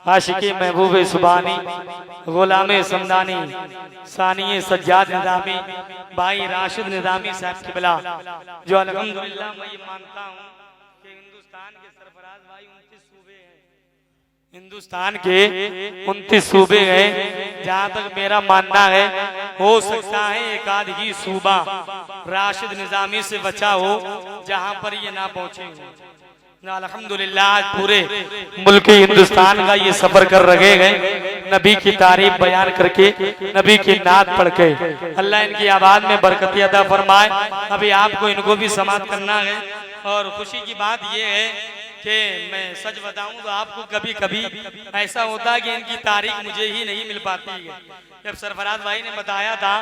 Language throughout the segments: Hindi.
आशिकी महबूब सुबानी गुलाम समदानी सानिए सज्जाद निज़ामी भाई राशिद निज़ामी साहब किबला, जो अल्हम्दुलिल्लाह मैं ये मानता हूँ कि हिंदुस्तान के सरफराज भाई 29 सूबे हैं, हिंदुस्तान के 29 सूबे हैं। जहाँ तक मेरा मानना है हो सकता है एक आध ही सूबा राशिद निज़ामी से बचा हो जहाँ पर ये ना पहुँचे ना। अल्हम्दुलिल्लाह आज पूरे मुल्क हिंदुस्तान का ये सफर कर रहे गए नबी की तारीफ बयान करके, नबी की नात पढ़ के। अल्लाह इनकी आवाज में बरकत अता फरमाए। अभी आपको इनको भी समाप्त करना है और खुशी की बात ये है कि मैं सच बताऊं तो आपको कभी कभी ऐसा होता है कि इनकी तारीख मुझे ही नहीं मिल पाती है। जब सरफराज भाई ने बताया था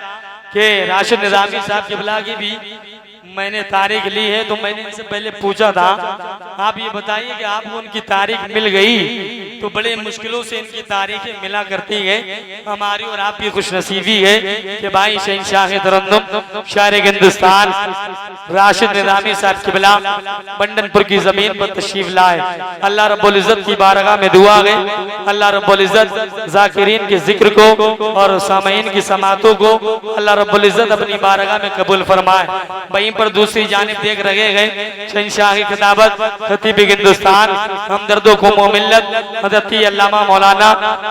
कि राशिद निज़ामी साहब किबला की भी मैंने तारीख ली है, तो मैंने इनसे पहले पूछा था आप ये बताइए कि आपको उनकी तारीख मिल गई, तो बड़े मुश्किलों से इनकी तारीखें मिला करती है। हमारी और आपकी खुशनसीबी है कि भाई शहंशाह तरन्नुम शायर हिंदुस्तान राशिद निज़ामी साहब किबला बंडनपुर की जमीन पर तशरीफ लाए। अल्लाह रब्बुल इज्जत की बारगाह में दुआ है अल्लाह रब्बुल इज्जत जाकिरीन के जिक्र को और सामईन की समातों को अल्लाह रब्बुल इज्जत अपनी बारगाह में कबूल फरमाए। वहीं पर दूसरी जानिब देख रहे गए शहंशाही खिताबत खतीब हिंदुस्तान हमदर्दों को मोमिल्लत हज़रत अल्लामा मौलाना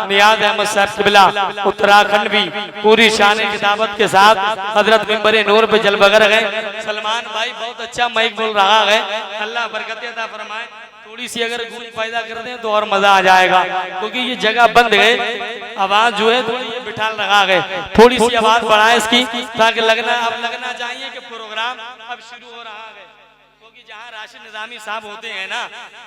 नियाज अहमद साहब किबला उत्तराखंड भी पूरी शान खिताबत के साथ हजरत मिंबर नूर पे जलबगर गए। सलमान भाई बहुत अच्छा माइक बोल रहा है, अल्लाह बरकत अता फरमाए। थोड़ी सी अगर गूंज पैदा कर दें तो और मजा आ जाएगा, क्योंकि ये जगह बंद है, आवाज जो है थोड़ी ये बिठाल लगा गए। थोड़ी सी आवाज बढ़ाए इसकी ताकि लगना चाहिए कि प्रोग्राम अब शुरू हो रहा है। क्योंकि जहाँ राशिद निज़ामी साहब होते हैं ना,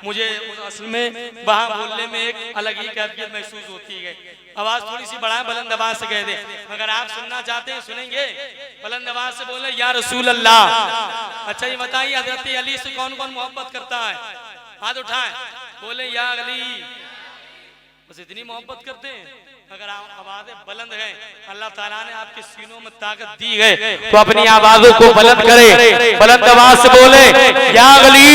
मुझे असल में वहाँ बोलने में एक अलग ही कैफियत महसूस होती है। आवाज थोड़ी सी बढ़ाएं, बुलंद आवाज से कह दे। अगर आप सुनना चाहते हैं सुनेंगे, बुलंद आवाज से बोले या रसूल अल्लाह। अच्छा ये बताइए हज़रत अली से कौन कौन मोहब्बत करता है? हाथ उठाएं, बोले या अली। बस इतनी मोहब्बत करते हैं। अगर आप आवाजें बुलंद है, अल्लाह ताला ने आपके सीनों में ताकत दी है, तो अपनी आवाजों को बुलंद करे। बुलंद आवाज से बोले या अली,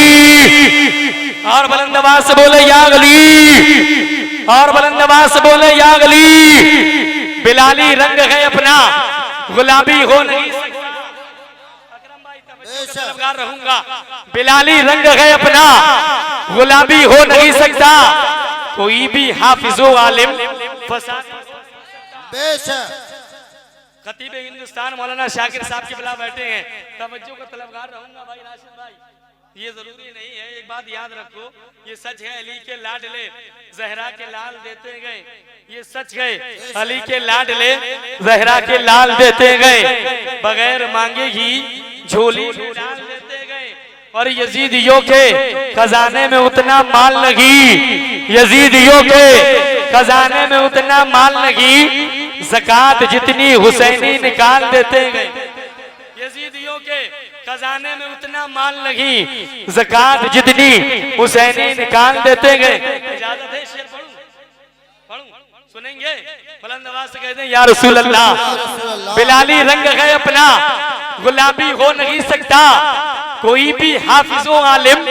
और बुलंद आवाज से बोले या अली, और बुलंद आवाज से बोले या अली। बिलाली रंग है अपना, गुलाबी हो नहीं सकता, रहूंगा। बिलाली रंग है अपना, गुलाबी हो नहीं सकता। कोई भी हाफिजो आलिम खतीब हिंदुस्तान मौलाना शाकिर साहब के बिला बैठे हैं, तवज्जो का तलबगार रहूंगा भाई राशिद भाई। ये जरूरी नहीं है, एक बात याद रखो, ये सच है अली के लाडले जहरा के लाल देते गए। ये सच है अली के लाडले जहरा के लाल देते गए, बगैर मांगे ही झोली में डाल देते गए। और यजीदियों के खजाने में उतना माल लगी, यजीदियों के खजाने में उतना माल लगी, ज़कात जितनी हुसैनी निकाल देते गए। यजीदियों के खजाने में उतना माल लगी, ज़कात जितनी हुसैनी निकाल देते गए। इजाजत है शेर पढ़ूं? सुनेंगे? बुलंद आवाज से कहते हैं या रसूल अल्लाह। बिलाली रंग है अपना, गुलाबी हो नहीं सकता। कोई भी हाफिजो आलिम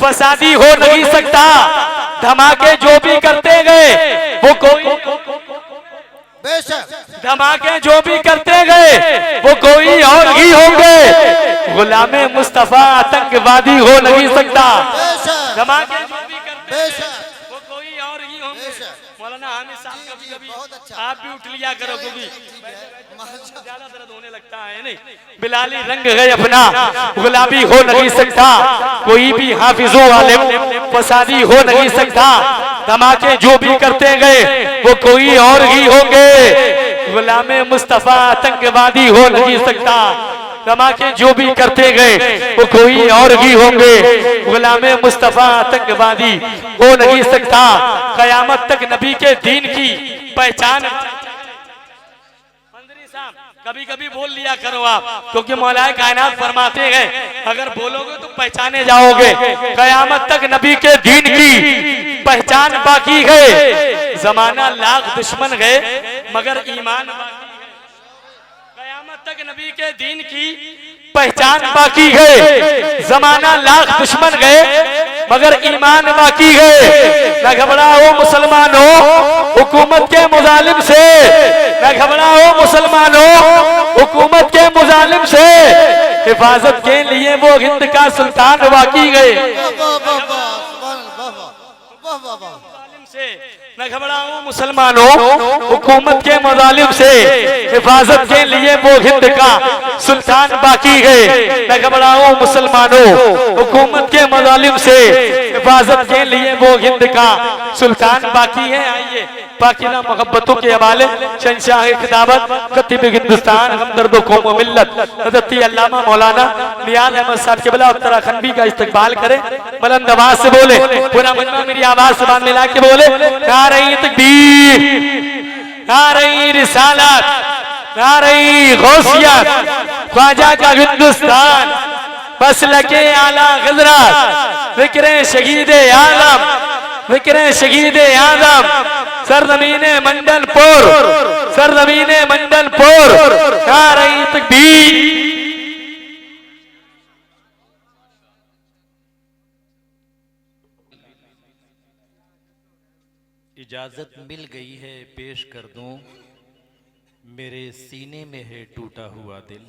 फसादी हो नहीं सकता। धमाके जो भी करते गए वो कोई, धमाके जो भी करते गए वो कोई और ही होंगे। गुलामे मुस्तफा आतंकवादी हो नहीं सकता। धमाके जो भी करते वो कोई और ही होंगे। मौलाना हामिद साहब कभी आप भी उठ लिया करो, क्योंकि ज्यादा दर्द होने लगता है। नहीं, बिलाली रंग है अपना, गुलाबी हो नहीं सकता। कोई भी हाफिजो आलिम फसादी हो नहीं सकता। धमाके जो भी करते गए वो कोई और ही होंगे। गुलामे मुस्तफा आतंकवादी हो नहीं सकता। धमाके जो भी करते गए वो कोई और ही होंगे। गुलामे मुस्तफा आतंकवादी हो नहीं सकता। कयामत तक नबी के दीन की पहचान। कभी कभी बोल लिया करो आप, क्योंकि मौलाए कायनात फरमाते हैं अगर बोलोगे तो पहचाने जाओगे। कयामत तक नबी के दीन की पहचान बाकी है। जमाना लाख दुश्मन है मगर ईमान बाकी है। कयामत तक नबी के दीन की पहचान बाकी है। जमाना लाख दुश्मन गए मगर ईमान बाकी है। न घबराओ मुसलमानों हुकूमत के मुजालिम से, न घबराओ मुसलमानों हुकूमत के मुजालिम से, हिफाजत के लिए वो हिंद का सुल्तान बाकी गए। न घबराओ मुसलमानों हुकूमत के मुजालिम से, हिफाजत के लिए वो हिंद का सुल्तान बाकी गए। न घबराओ मुसलमानों हुकूमत के मुजालिम से, हिफाजत के लिए वो हिंद का सुल्तान बाकी है। आइए पाकिना मोहब्बतों के हवाले शहंशाह खिताबत खतीब हिंदुस्तान हमदर्द कौम व मिल्लत हज़रत अल्लामा मौलाना नियाज़ अहमद साहब क़िबला उत्तराखंडी का इस्तकबाल करें। बुलंद आवाज से बोले, पूरा मजमा मेरी आवाज से बात मिला के बोले, नारे तकबीर, नारे रिसालत, नारे गौसियत, ख्वाजा का हिंदुस्तान, मसलके आला हज़रत, ज़िक्र शहीद आलम, ज़िक्र शहीद आज़म, सरज़मीने मंडलपुर, सरज़मीने मंडलपुर, नारे तकबीर। इजाजत मिल गई है पेश कर दूं, मेरे सीने में है टूटा हुआ दिल।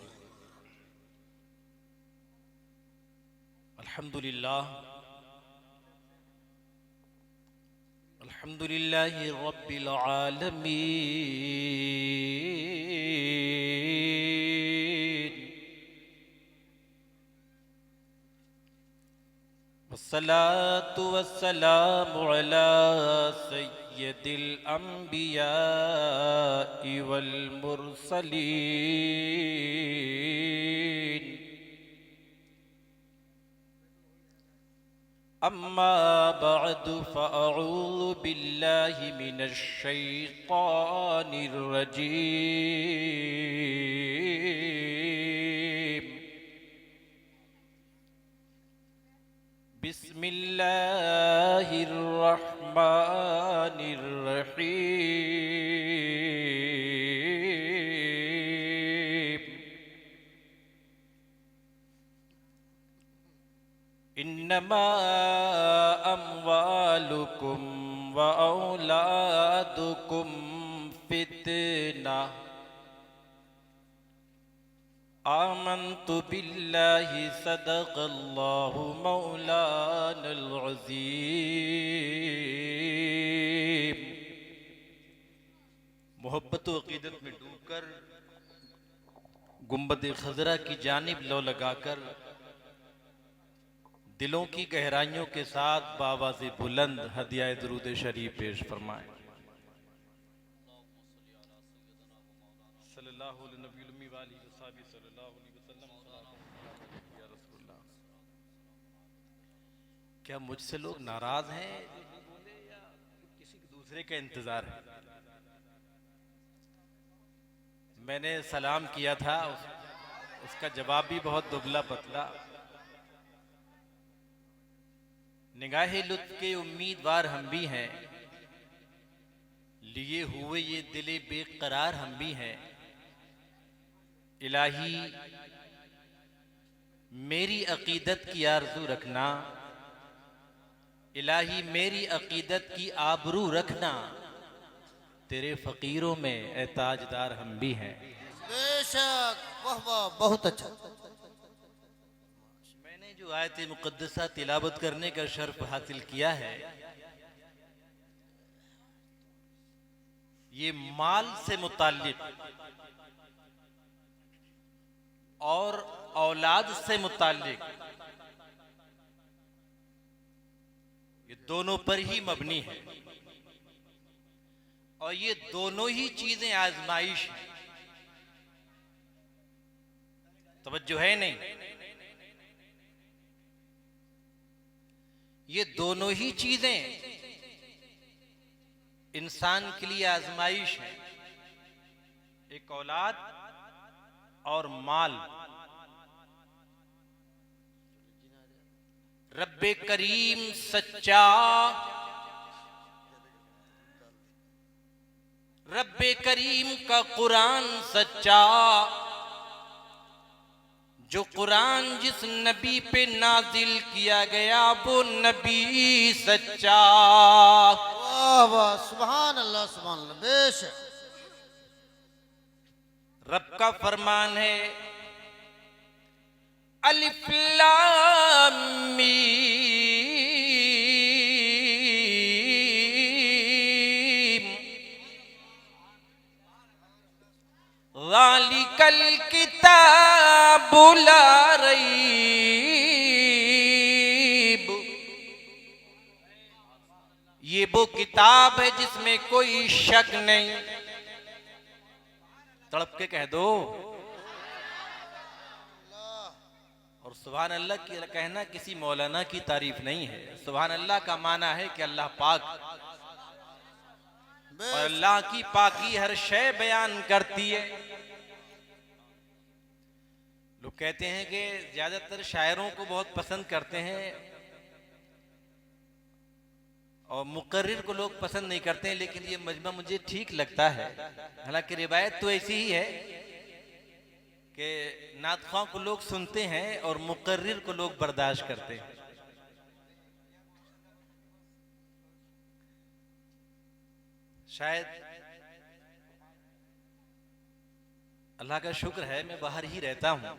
अल्हम्दुलिल्लाह, अल्हम्दुलिल्लाहि रब्बिल आलमीन, वस्सलातु वस्सलामु अला सय्यदिल अंबिया वल मुरसलीन, अम्मा बअदु फ़अऊज़ु बिल्लाहि मिनश शैतानिर रजीम। बिस्मिल्लाहिर रहमानिर रहीम। इन्नमा अम्वालुकुम व औलादुकुम फितना, आमन्तु बिल्लाहि सदक़ल्लाहु मौलानल अज़ीम। मोहब्बत व अक़ीदत में डूबकर गुंबद खज़रा की जानिब लो लगाकर दिलों की गहराइयों के साथ बावाज़े बुलंद हदिया दुरूद शरीफ पेश फरमाएं। सल्लल्लाहु अलैहि वसल्लम। क्या मुझसे लोग नाराज हैं या किसी दूसरे का इंतजार है? मैंने सलाम किया था, उसका जवाब भी बहुत दुबला पतला। निगाहे लुत्फ के उम्मीदवार हम भी हैं, लिए हुए ये दिले बेकरार हम भी हैं। इलाही मेरी अकीदत की आरज़ू रखना, इलाही मेरी अकीदत की आबरू रखना, तेरे फकीरों में ए ताजदार हम भी हैं। बेशक, वाह वाह, बहुत अच्छा। मैंने जो आयत मुक़द्दसा तिलावत करने का शर्फ हासिल किया है, ये माल से मुताल्लिक और औलाद से मुताल्लिक, ये दोनों पर ही मबनी है। और ये दोनों ही चीजें आजमाइश हैं। तवज्जो है नहीं? ये दोनों ही चीजें इंसान के लिए आजमाइश है, एक औलाद और माल। रब्बे करीम सच्चा, रब्बे करीम का कुरान सच्चा, जो कुरान जिस नबी पे नाजिल किया गया वो नबी सच्चा। वाह वाह, सुभान अल्लाह बेशक। रब का फरमान है अलिफ लाम मीम ज़ालिकल किताबु ला रैब। ये वो किताब है जिसमें कोई शक नहीं। तड़प के कह दो। और सुभान अल्लाह की कहना किसी मौलाना की तारीफ नहीं है। सुभान अल्लाह का माना है कि अल्लाह पाक, और अल्लाह की पाकी हर शय बयान करती है। लोग कहते हैं कि ज्यादातर शायरों को बहुत पसंद करते हैं और मुकर्रिर को लोग पसंद नहीं करते हैं, लेकिन ये मजमा मुझे ठीक लगता है। हालांकि रिवायत तो ऐसी ही है कि नातख़्वां को लोग सुनते हैं और मुकर्रिर को लोग बर्दाश्त करते हैं। शायद अल्लाह का शुक्र है मैं बाहर ही रहता हूं।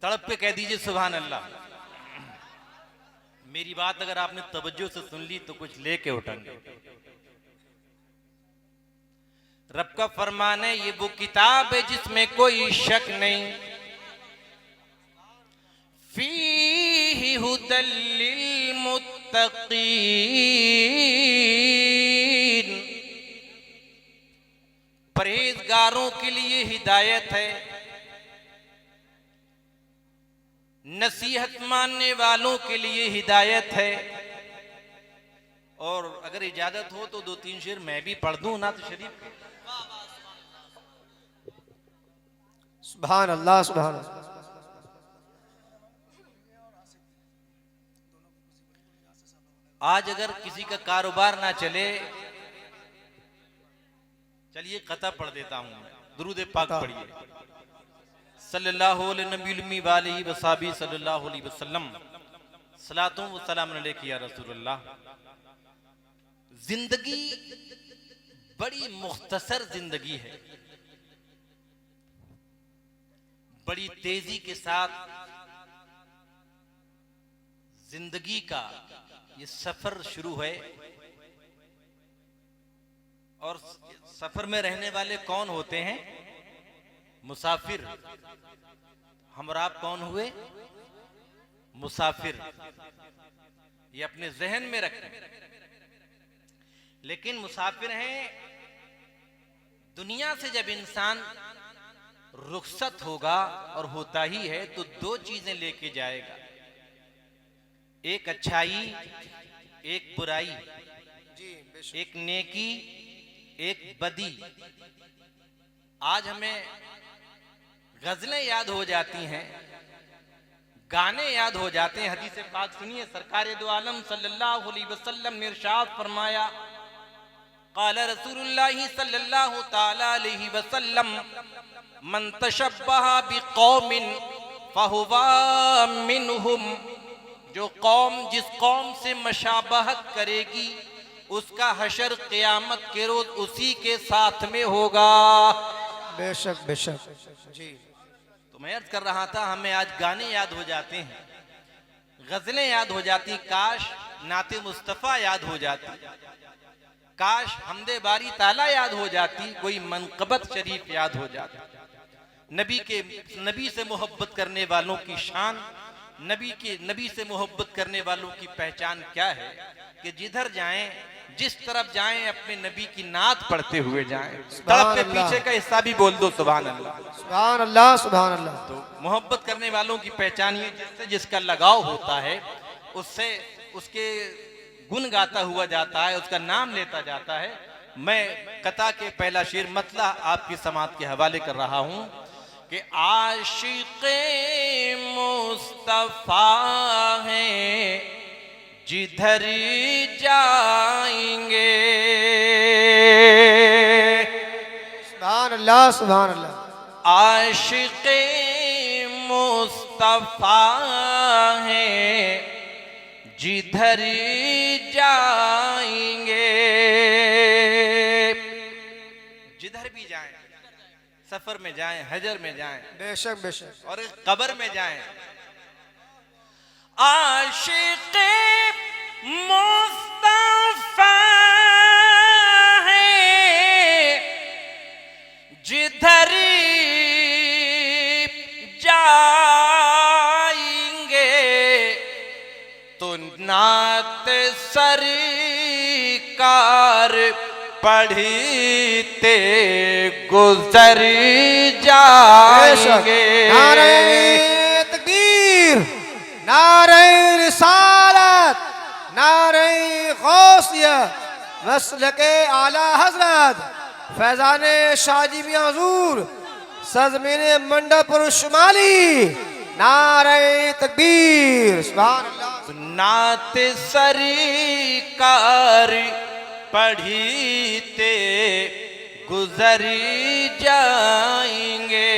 तड़प पे कह दीजिए सुभान अल्लाह। मेरी बात अगर आपने तवज्जो से सुन ली तो कुछ लेके उठेंगे। रब का फरमान है ये वो किताब है जिसमें कोई शक नहीं। फीही हुदल लिल मुत्तकीन, परहेजगारों के लिए हिदायत है, नसीहत मानने वालों के लिए हिदायत है। और अगर इजाजत हो तो 2-3 शेर मैं भी पढ़ दूं नात शरीफ के। सुभान अल्लाह सुभान अल्लाह। आज अगर किसी का कारोबार ना चले, चलिए कता पढ़ देता हूं मैं। दुरूद पाक पढ़िए। सल्लल्लाहु अलैहि वसल्लम सल्लल्लाहु अलैहि वसल्लम सलातों व सलाम अलैका या रसूलल्लाह। जिंदगी बड़ी मुख्तसर जिंदगी है। बड़ी तेजी के साथ जिंदगी का ये सफर शुरू है। और सफर में रहने वाले कौन होते हैं? मुसाफिर। हम और आप कौन हुए? मुसाफिर। ये अपने जहन में रखें। लेकिन मुसाफिर हैं। दुनिया से जब इंसान रुखसत होगा, और होता ही है, तो 2 चीजें लेके जाएगा, एक अच्छाई एक बुराई, एक नेकी एक बदी। आज हमें गजलें याद हो जाती हैं, गाने याद हो जाते हैं। हदीस पाक सुनिए। सरकार दो आलम सल्लल्लाहु अलैहि वसल्लम ने इरशाद फरमाया, क़ाल रसूलुल्लाह सल्लल्लाहु ताला अलैहि वसल्लम, मन तशब्बहा बिक़ौमिन फहुवा मिनहुम। जो कौम जिस कौम से मशाबहत करेगी उसका हशर क़यामत के रोज उसी के साथ में होगा। बेशक बेशक जी। तो मैं अर्ज कर रहा था, हमें आज गाने याद हो जाते हैं, गजलें याद हो जाती, काश नाते मुस्तफ़ा याद हो जाती, काश हमदे बारी ताला याद हो जाती, कोई मनक़बत शरीफ याद हो जाती। नबी से मोहब्बत करने वालों की शान, नबी से मोहब्बत करने वालों की पहचान क्या है कि जिधर जाएं, जिस तरफ जाएं, अपने नबी की नात पढ़ते हुए जाएं। तड़प के पीछे का हिस्सा भी बोल दो सुभान अल्लाह सुभान अल्लाह सुभान अल्लाह। तो मोहब्बत करने वालों की पहचान ये, जिससे जिसका लगाव होता है उससे उसके गुण गाता हुआ जाता है, उसका नाम लेता जाता है। मैं कथा के पहला शेर मतला आपकी समात के हवाले कर रहा हूं कि आशिक़े मुस्तफ़ा हैं जिधर जाएंगे। सुभान अल्लाह सुभान अल्लाह। आशिक़े मुस्तफा है जिधर जाएंगे, जिधर भी जाएं, सफर में जाएं, हजर में जाएं, बेशक बेशक और कब्र में जाएं, आशिक़े मुस्तफा है जिधर जाएंगे तो नात सरकार पढ़ते गुजर जाएंगे। नारे तकबीर, नारे रिसालत, नारे गौसिया, मसलके आला हजरत फैजान शाजी मियां हुजूर सजमीन मंडपुर शुमाली, नारे तकबीर, सुभान अल्लाह। नात सरकार पढ़ते गुजर जाएंगे,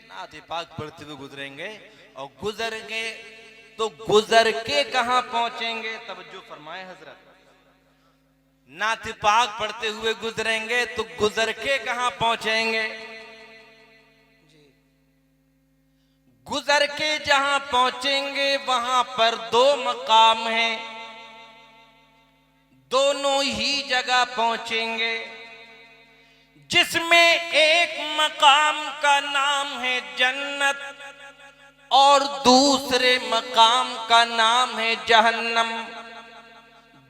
नात पाक पढ़ते हुए गुजरेंगे और गुजरेंगे तो गुजर के कहां पहुंचेंगे? तवज्जो फरमाए हजरत, नात पाक पढ़ते हुए गुजरेंगे तो गुजर के कहां पहुंचेंगे? गुजर के जहां पहुंचेंगे वहां पर दो मकाम हैं, दोनों ही जगह पहुंचेंगे, जिसमें एक मकाम का नाम है जन्नत और दूसरे मकाम का नाम है जहन्नम।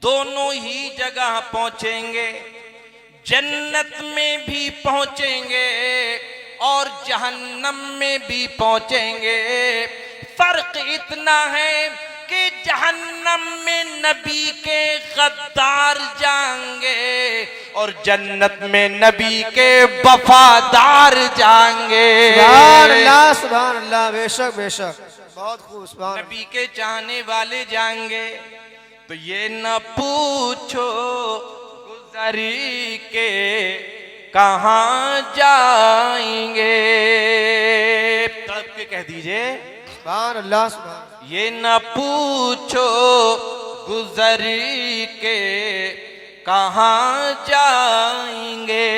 दोनों ही जगह पहुंचेंगे, जन्नत में भी पहुंचेंगे और जहन्नम में भी पहुंचेंगे। फर्क इतना है कि जहन्नम में नबी के गद्दार जाएंगे और जन्नत में नबी के वफादार जाएंगे। सुभान अल्लाह, सुभान अल्लाह, बेशक बेशक, बहुत खूब, सुभान अल्लाह। नबी के चाहने वाले जाएंगे। तो ये न पूछो गुजरी के कहां जाएंगे, तड़प के कह दीजिए सुभान अल्लाह, सुभान अल्लाह। ये न पूछो गुजरी के कहां जाएंगे,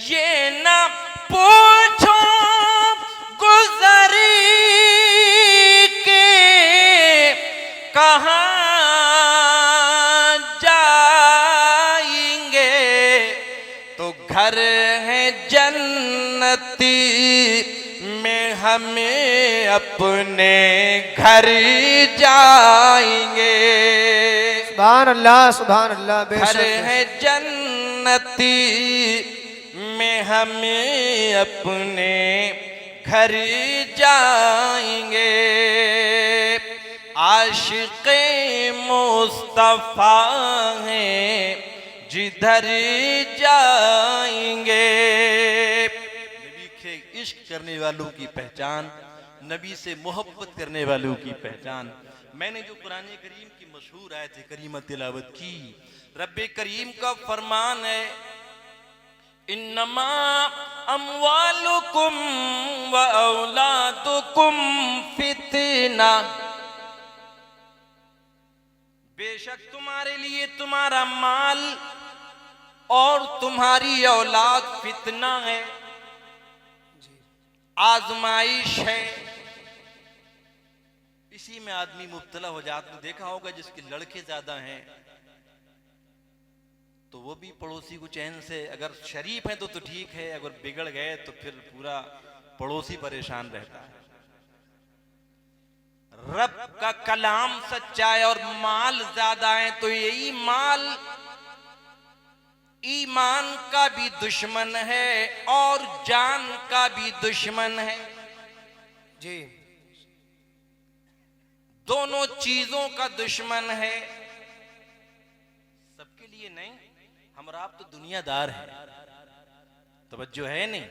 ये न पूछो गुजरी के कहां जाएंगे, तो घर है जन्नती में हमें अपने घर जाएंगे। सुभान अल्लाह, सुभान अल्लाह, घर बेशक है जन्नती में हमें अपने घर जाएंगे। आशिक़े मुस्तफा हैं जिधर जाएंगे। नबी के इश्क करने वालों की पहचान, नबी से मोहब्बत करने वालों की पहचान। मैंने जो कुरान करीम की मशहूर आयत करीमा तिलावत की, रब्बे करीम का फरमान है, इन्नमा अम्वालुकुम व औलादुकुम फितना, बेशक तुम्हारे लिए तुम्हारा माल और तुम्हारी औलाद फितना है, आजमाइश है। इसी में आदमी मुब्तला हो जाता है। देखा होगा जिसके लड़के ज्यादा हैं तो वो भी पड़ोसी को चैन से, अगर शरीफ है तो ठीक है, अगर बिगड़ गए तो फिर पूरा पड़ोसी परेशान रहता है। रब का कलाम सच्चा है और माल ज्यादा है तो यही माल ईमान का भी दुश्मन है और जान का भी दुश्मन है जी। दोनों चीजों का दुश्मन है। सबके लिए नहीं, हमरा आप तो दुनियादार है, तवज्जो है नहीं।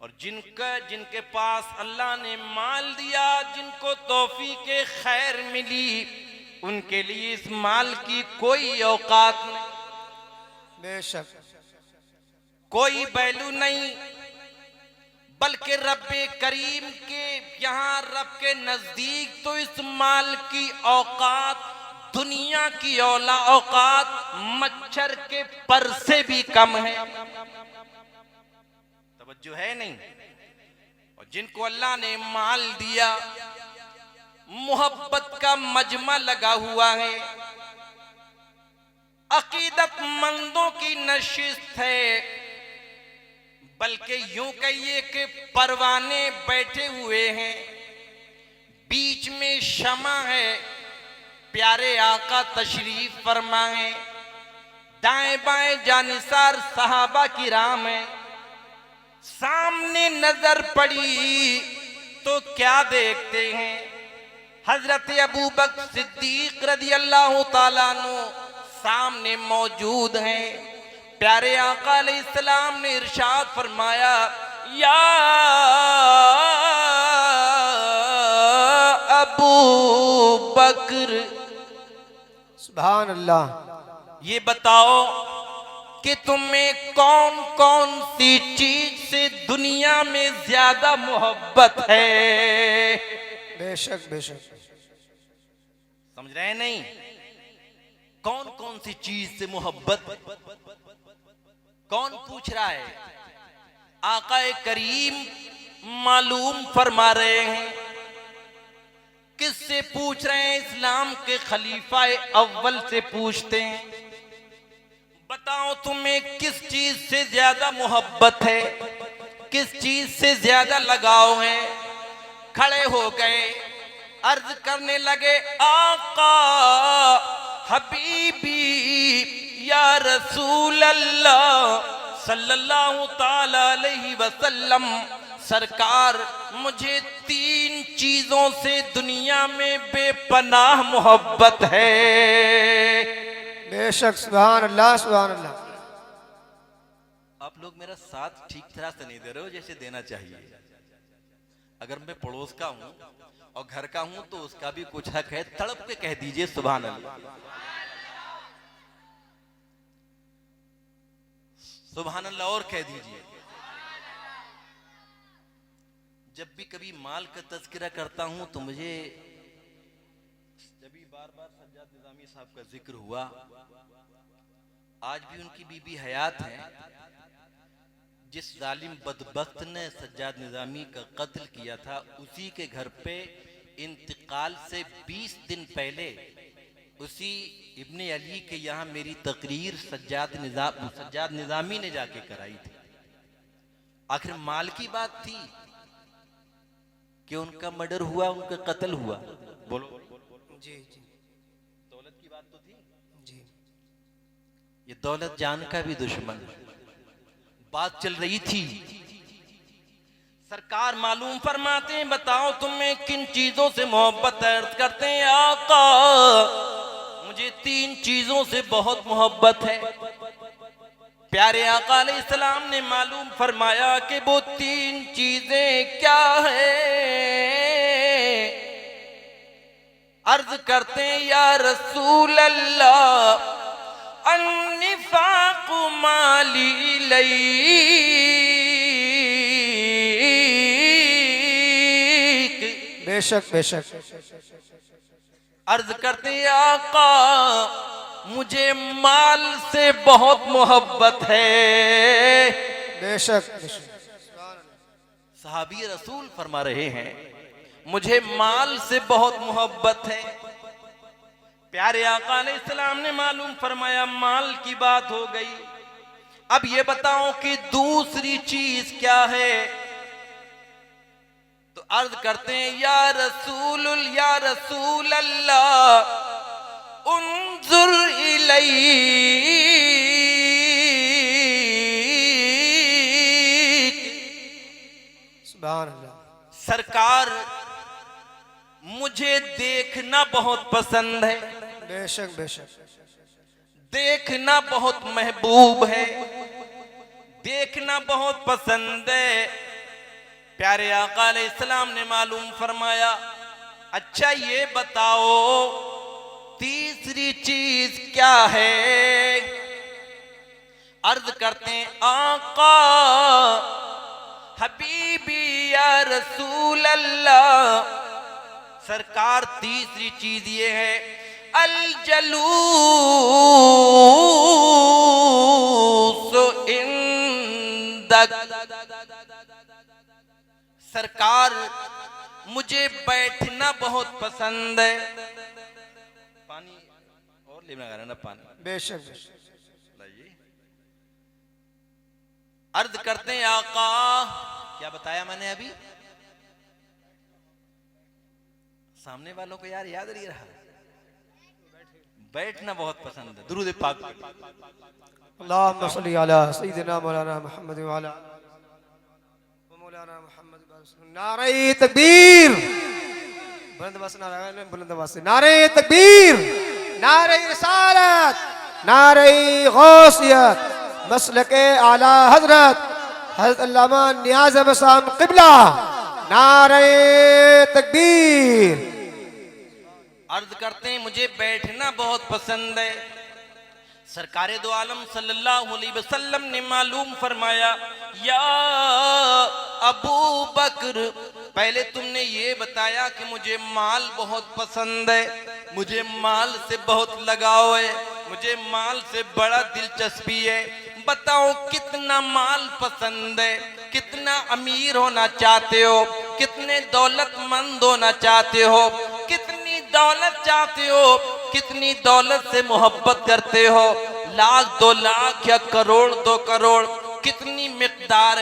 और जिनके पास अल्लाह ने माल दिया, जिनको तौफीक खैर मिली, उनके लिए इस माल की कोई औकात नहीं। बेशक कोई वैल्यू नहीं, बल्कि रब्बे करीम के यहाँ रब के नजदीक तो इस माल की औकात दुनिया की औकात मच्छर के पर से भी कम है। तवज्जो है नहीं। और जिनको अल्लाह ने माल दिया, मोहब्बत का मजमा लगा हुआ है, अकीदतमंदों की नशिस्त है, बल्कि यूं कहिए कि परवाने बैठे हुए हैं, बीच में शमा है, प्यारे आका तशरीफ फरमाए, दाएं बाएं जानिसार सहाबा की राम है। सामने नजर पड़ी तो क्या देखते हैं, हजरत अबू बकर सिद्दीक रज़ी अल्लाह ताला अन्हु सामने मौजूद हैं। प्यारे आका अलैहिस्सलाम ने इरशाद फरमाया, या अबू बकर, सुभान अल्लाह, ये बताओ कि तुम्हें कौन कौन सी चीज से दुनिया में ज्यादा मोहब्बत है। बेशक बेशक, समझ रहे हैं नहीं? कौन कौन सी चीज से मोहब्बत, कौन पूछ रहा है? आकाए करीम मालूम फरमा रहे हैं। किससे पूछ रहे हैं? इस्लाम के खलीफा अव्वल से पूछते हैं, बताओ तुम्हें किस चीज से ज्यादा मोहब्बत है, किस चीज से ज्यादा लगाव है। खड़े हो गए, अर्ज करने लगे, आका हबीबी या रसूल अल्लाह सल्लल्लाहु ताला अलैहि वसल्लम, सरकार मुझे 3 चीजों से दुनिया में बेपनाह मोहब्बत है। बेशक, सुभान अल्लाह सुभान अल्लाह। आप लोग मेरा साथ ठीक तरह से नहीं दे रहे हो जैसे देना चाहिए। अगर मैं पड़ोस का हूं और घर का हूं तो उसका भी कुछ हक है, तड़प के कह दीजिए सुभान अल्लाह, सुभान अल्लाह और कह दीजिए। जब भी कभी माल का तज़किरा करता हूं तो मुझे, जब भी बार बार सज्जाद निज़ामी साहब का जिक्र हुआ, आज भी उनकी बीबी हयात हैं। जिस जालिम बदबख्त ने सज्जाद निज़ामी का कत्ल किया था, उसी के घर पे इंतकाल से 20 दिन पहले उसी इब्ने अली के यहाँ मेरी तकरीर सज्जाद निज़ामी ने जाके कराई थी। आखिर माल की बात थी कि उनका मर्डर हुआ, उनका कत्ल हुआ, बोलो जी जी दौलत की बात तो थी जी। ये दौलत जान का भी दुश्मन, बात चल रही थी। सरकार मालूम फरमाते हैं, बताओ तुम्हें किन चीजों से मोहब्बत है। अर्ज करते हैं, आका मुझे 3 चीजों से बहुत मोहब्बत है। प्यारे आका अलैहिस्सलाम ने मालूम फरमाया कि वो 3 चीजें क्या है। अर्ज करते हैं, या रसूल अल्लाह अन्निफाक माली लईक। बेशक बेशक, अर्ज करते हैं, आका मुझे माल से बहुत मोहब्बत है। बेशक बेशक, सहाबी रसूल फरमा रहे हैं, मुझे माल से बहुत मोहब्बत है। प्यारे आका अलैहिस्सलाम ने मालूम फरमाया, माल की बात हो गई, अब ये बताओ कि दूसरी चीज क्या है। तो अर्ज करते हैं, या रसूल अल्लाह उन्जुर इलैक। सुभान अल्लाह। सरकार मुझे देखना बहुत पसंद है, बेशक बेशक, देखना बहुत महबूब है, देखना बहुत पसंद है। प्यारे आका अलैहिस्सलाम ने मालूम फरमाया, अच्छा ये बताओ तीसरी चीज क्या है। अर्ज करते हैं आका हबीबी या रसूल अल्लाह। सरकार तीसरी चीज ये है अल जलूस इंदक। सरकार मुझे बैठना बहुत पसंद है। पानी और लेना ना पानी बेशक बेशक। लाइए। अर्ज करते हैं आका क्या बताया मैंने अभी? सामने वालों को यार याद नहीं रहा। बैठना बहुत पसंद है। दुरूद पाक अल्लाहुम्मा सल्ली अला सय्यिदिना मौलाना मुहम्मद व अला मौलाना मुहम्मद। नारे तकबीर, बुलंद आवाज से नारे, बुलंद आवाज से नारे तकबीर, नारे रिसालत, नारे गौसियत, मसलके आला हजरत हजरत अल्लामा नियाज़ अहमद साहब क़िबला। नारे तकबीर। अर्ज करते हैं मुझे बैठना बहुत पसंद है। सरकारे दो आलम सल्लल्लाहु अलैहि वसल्लम ने मालूम फरमाया या अबू बकर, पहले तुमने ये बताया कि मुझे माल बहुत पसंद है, मुझे माल से बहुत लगाव है, मुझे माल से बड़ा दिलचस्पी है। बताओ कितना माल पसंद है, कितना अमीर होना चाहते हो, कितने दौलतमंद होना चाहते हो, कितनी दौलत चाहते हो, कितनी दौलत से मोहब्बत करते हो, लाख 2 लाख या करोड़ 2 करोड़, कितनी मिकदार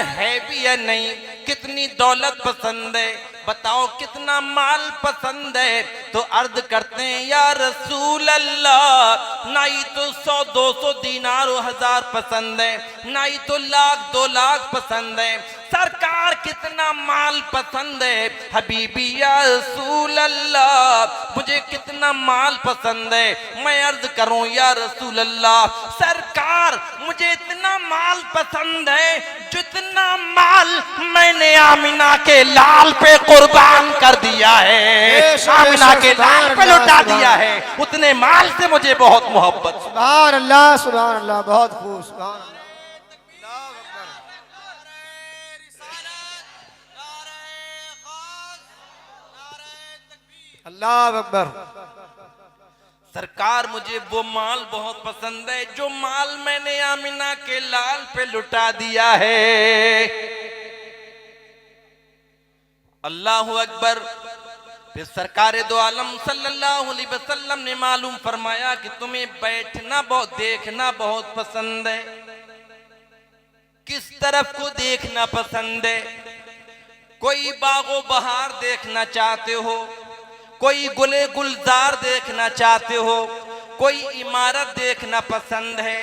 है भी या नहीं, कितनी दौलत पसंद है, बताओ कितना माल पसंद है। तो अर्ज करते हैं या रसूल अल्लाह, ना ही तो 100-200 दीनार 1000 पसंद है, ना ही तो लाख 2 लाख पसंद है। सरकार कितना माल पसंद है हबीबी या रसूल अल्लाह, मुझे कितना माल पसंद है। मैं अर्ज करूं या रसूल अल्लाह, सरकार मुझे इतना माल पसंद है जितना माल मैंने आमिना के लाल पे कुर्बान कर दिया है, आमिना के लाल पे लुटा दिया है, उतने माल से मुझे बहुत मोहब्बत। सुभान अल्लाह, सुभान अल्लाह, बहुत खूब, सुभान अल्लाह। अल्लाह अकबर। सरकार मुझे वो माल बहुत पसंद है जो माल मैंने आमिना के लाल पे लुटा दिया है। अल्लाह अकबर। फिर सरकार दो आलम सल्लल्लाहु अलैहि वसल्लम ने मालूम फरमाया कि तुम्हें बैठना बहुत देखना बहुत पसंद है। किस तरफ को देखना पसंद है? कोई बागो बहार देखना चाहते हो, कोई गुले गुलजार देखना चाहते हो, कोई इमारत देखना पसंद है,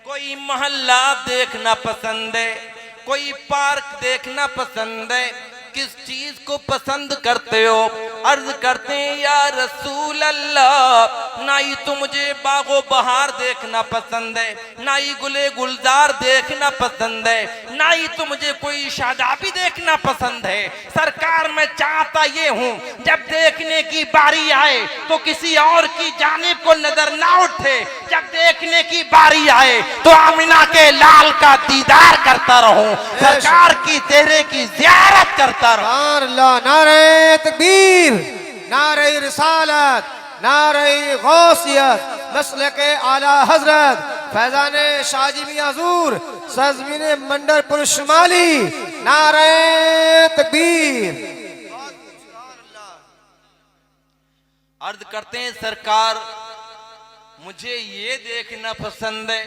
कोई मोहल्ला देखना पसंद है, कोई पार्क देखना पसंद है, किस चीज को पसंद करते हो? अर्ज करते हैं या रसूल अल्लाह, ना ही तो मुझे बागो बहार देखना पसंद है, ना ही गुले गुलजार देखना पसंद है, ना ही तो मुझे कोई शादाबी देखना पसंद है। सरकार मैं चाहता ये हूँ जब देखने की बारी आए तो किसी और की जानिब को नजर ना उठे, जब देखने की बारी आए तो आमिना के लाल का दीदार करता रहूं, सरकार की चेहरे की ज़ियारत करता रहूं। नारे तकबीर, नारे रिसालत, नारे गौसियत, मसलके आला हजरत फैजाने शाजी मियां हुजूर सरजमीन मंडलपुर शुमाली। नारे तकबीर। अर्ज करते हैं सरकार मुझे ये देखना पसंद है।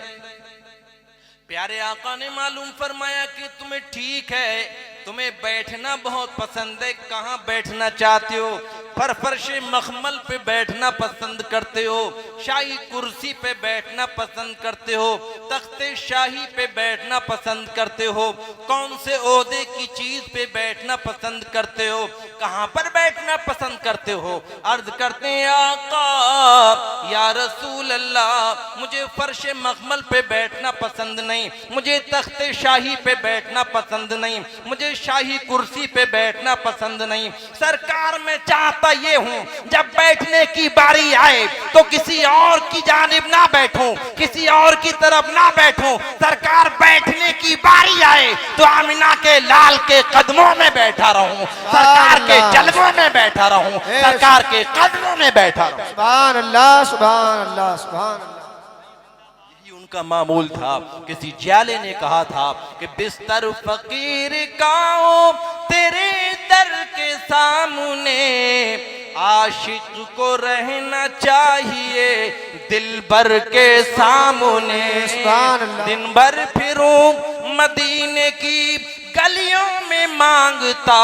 प्यारे आका ने मालूम फरमाया कि तुम्हें ठीक है, तुम्हें बैठना बहुत पसंद है। कहाँ बैठना चाहते हो? फर्श मखमल पे बैठना पसंद करते हो, शाही कुर्सी पे बैठना पसंद करते हो, तख्ते शाही पे बैठना पसंद करते हो, कौन से ओहदे की चीज पे बैठना पसंद करते हो, कहाँ पर बैठना पसंद करते हो? अर्ज करते हैं आका या रसूल अल्लाह, मुझे फर्श मखमल पे बैठना पसंद नहीं, मुझे तख्ते शाही पे बैठना पसंद नहीं, मुझे शाही कुर्सी पे बैठना पसंद नहीं। सरकार मैं चाहता चाहता ये हूं जब बैठने की बारी आए तो किसी और की जानिब ना बैठूं, किसी और की तरफ ना बैठूं। सरकार बैठने की बारी आए तो आमिना के लाल के कदमों में बैठा रहूं, सरकार के जलवों में बैठा रहूं, सरकार के कदमों में बैठा रहूं। सुभान अल्लाह, सुभान अल्लाह, सुभान अल्लाह। उनका मामूल था। किसी जाले ने कहा था कि बिस्तर फकीर का हो तेरे दर के सामने, आशिक को रहना चाहिए दिल भर के सामने। दिन भर फिरूं मदीने की गलियों में मांगता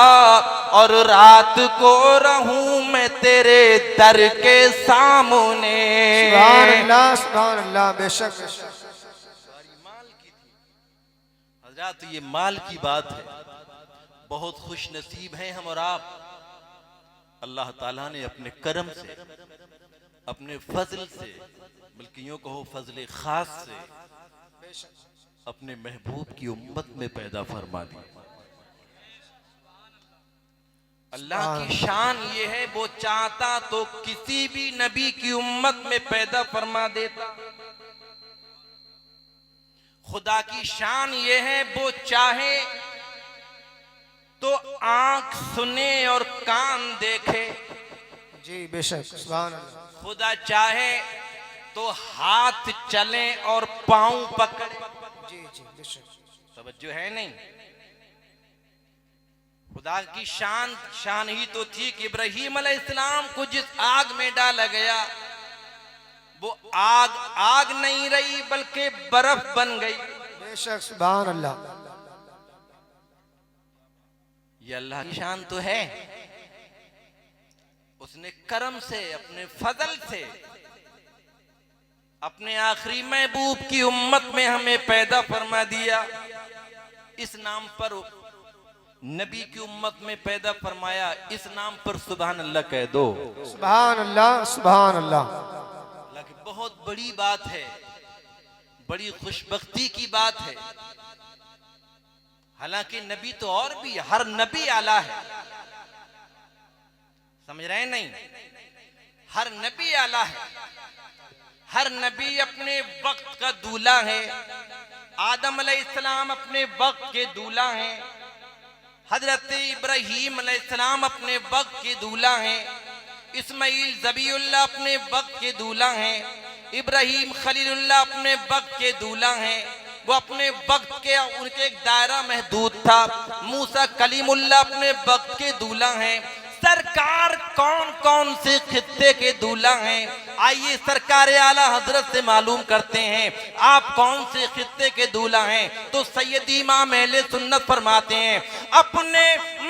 और रात को रहूं मैं तेरे दर के सामने। सुभान अल्लाह, सुभान अल्लाह, बेशक बेशक। हजरात, ये माल की बात है। बहुत खुश नसीब हैं हम और आप। अल्लाह ताला ने अपने करम से, अपने फजल से, बल्कि यूं कहो फजल खास से, अपने महबूब की उम्मत में पैदा फरमा दी। अल्लाह की शान ये है, वो चाहता तो किसी भी नबी की उम्मत में पैदा फरमा देता। खुदा की शान ये है, वो चाहे तो आंख सुने और कान देखे। जी बेशक, सुभान अल्लाह। खुदा चाहे तो हाथ चले और पांव पकड़े। जी जी बेशक। तवज्जो है नहीं? खुदा की शान ही तो थी कि इब्राहीम अलैहिस्सलाम को जिस आग में डाला गया वो आग नहीं रही बल्कि बर्फ बन गई। बेशक, सुभान अल्लाह। ये अल्लाह की शान तो है। उसने करम से, अपने फजल से, अपने आखिरी महबूब की उम्मत में हमें पैदा फरमा दिया। इस नाम पर नबी की उम्मत में पैदा फरमाया, इस नाम पर सुभान अल्लाह कह दो। सुभान अल्लाह, सुभान अल्लाह। अल्लाह की बहुत बड़ी बात है, बड़ी खुशबख्ती की बात है। हालांकि नबी तो और भी, हर नबी आला है, समझ रहे नहीं? हर नबी आला है, हर नबी अपने वक्त का दूल्हा है। आदम अलैहिस्सलाम अपने वक्त के दूल्हा हैं, हजरत इब्राहीम अलैहिस्सलाम अपने वक्त के दूल्हा हैं, इस्माइल ज़बीउल्लाह अपने वक्त के दूल्हा हैं, इब्राहीम खलीलुल्लाह अपने वक्त के दूल्हा हैं। वो अपने वक्त के, उनके एक दायरा महदूद था। मूसा कलीमुल्लाह अपने वक्त के दूल्हा हैं। सरकार कौन कौन से खित्ते के दूल्हा हैं? आइए सरकार आला हजरत से मालूम करते हैं, आप कौन से खित्ते के दूल्हा हैं? तो सैयद इमाम अहले सुन्नत फरमाते हैं, अपने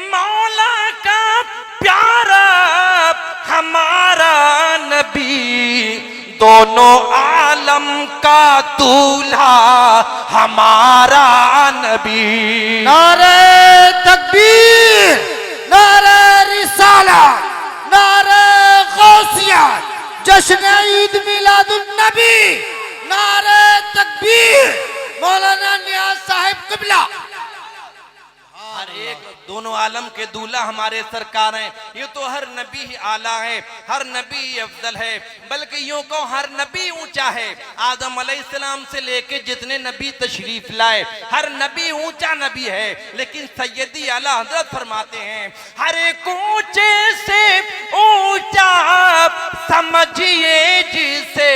मौला का प्यारा हमारा नबी, दोनों आलम का दूल्हा हमारा नबी। नारे तकबीर, नारे रिसाला, नारे गौसिया, जश्न ईद मिलादुन नबी, नारे तकबीर, मौलाना नियाज साहिब किबला। हर एक, दोनों आलम के दूल्हा हमारे सरकार हैं। ये तो हर नबी ही आला है, हर नबी अफजल है, बल्कि यूं को हर नबी ऊंचा है। आदम अलैहिस्सलाम से लेके जितने नबी तशरीफ लाए, हर नबी ऊंचा नबी है। लेकिन सैयदी आला हजरत फरमाते हैं, हर एक ऊंचे से ऊंचा समझिए जिसे,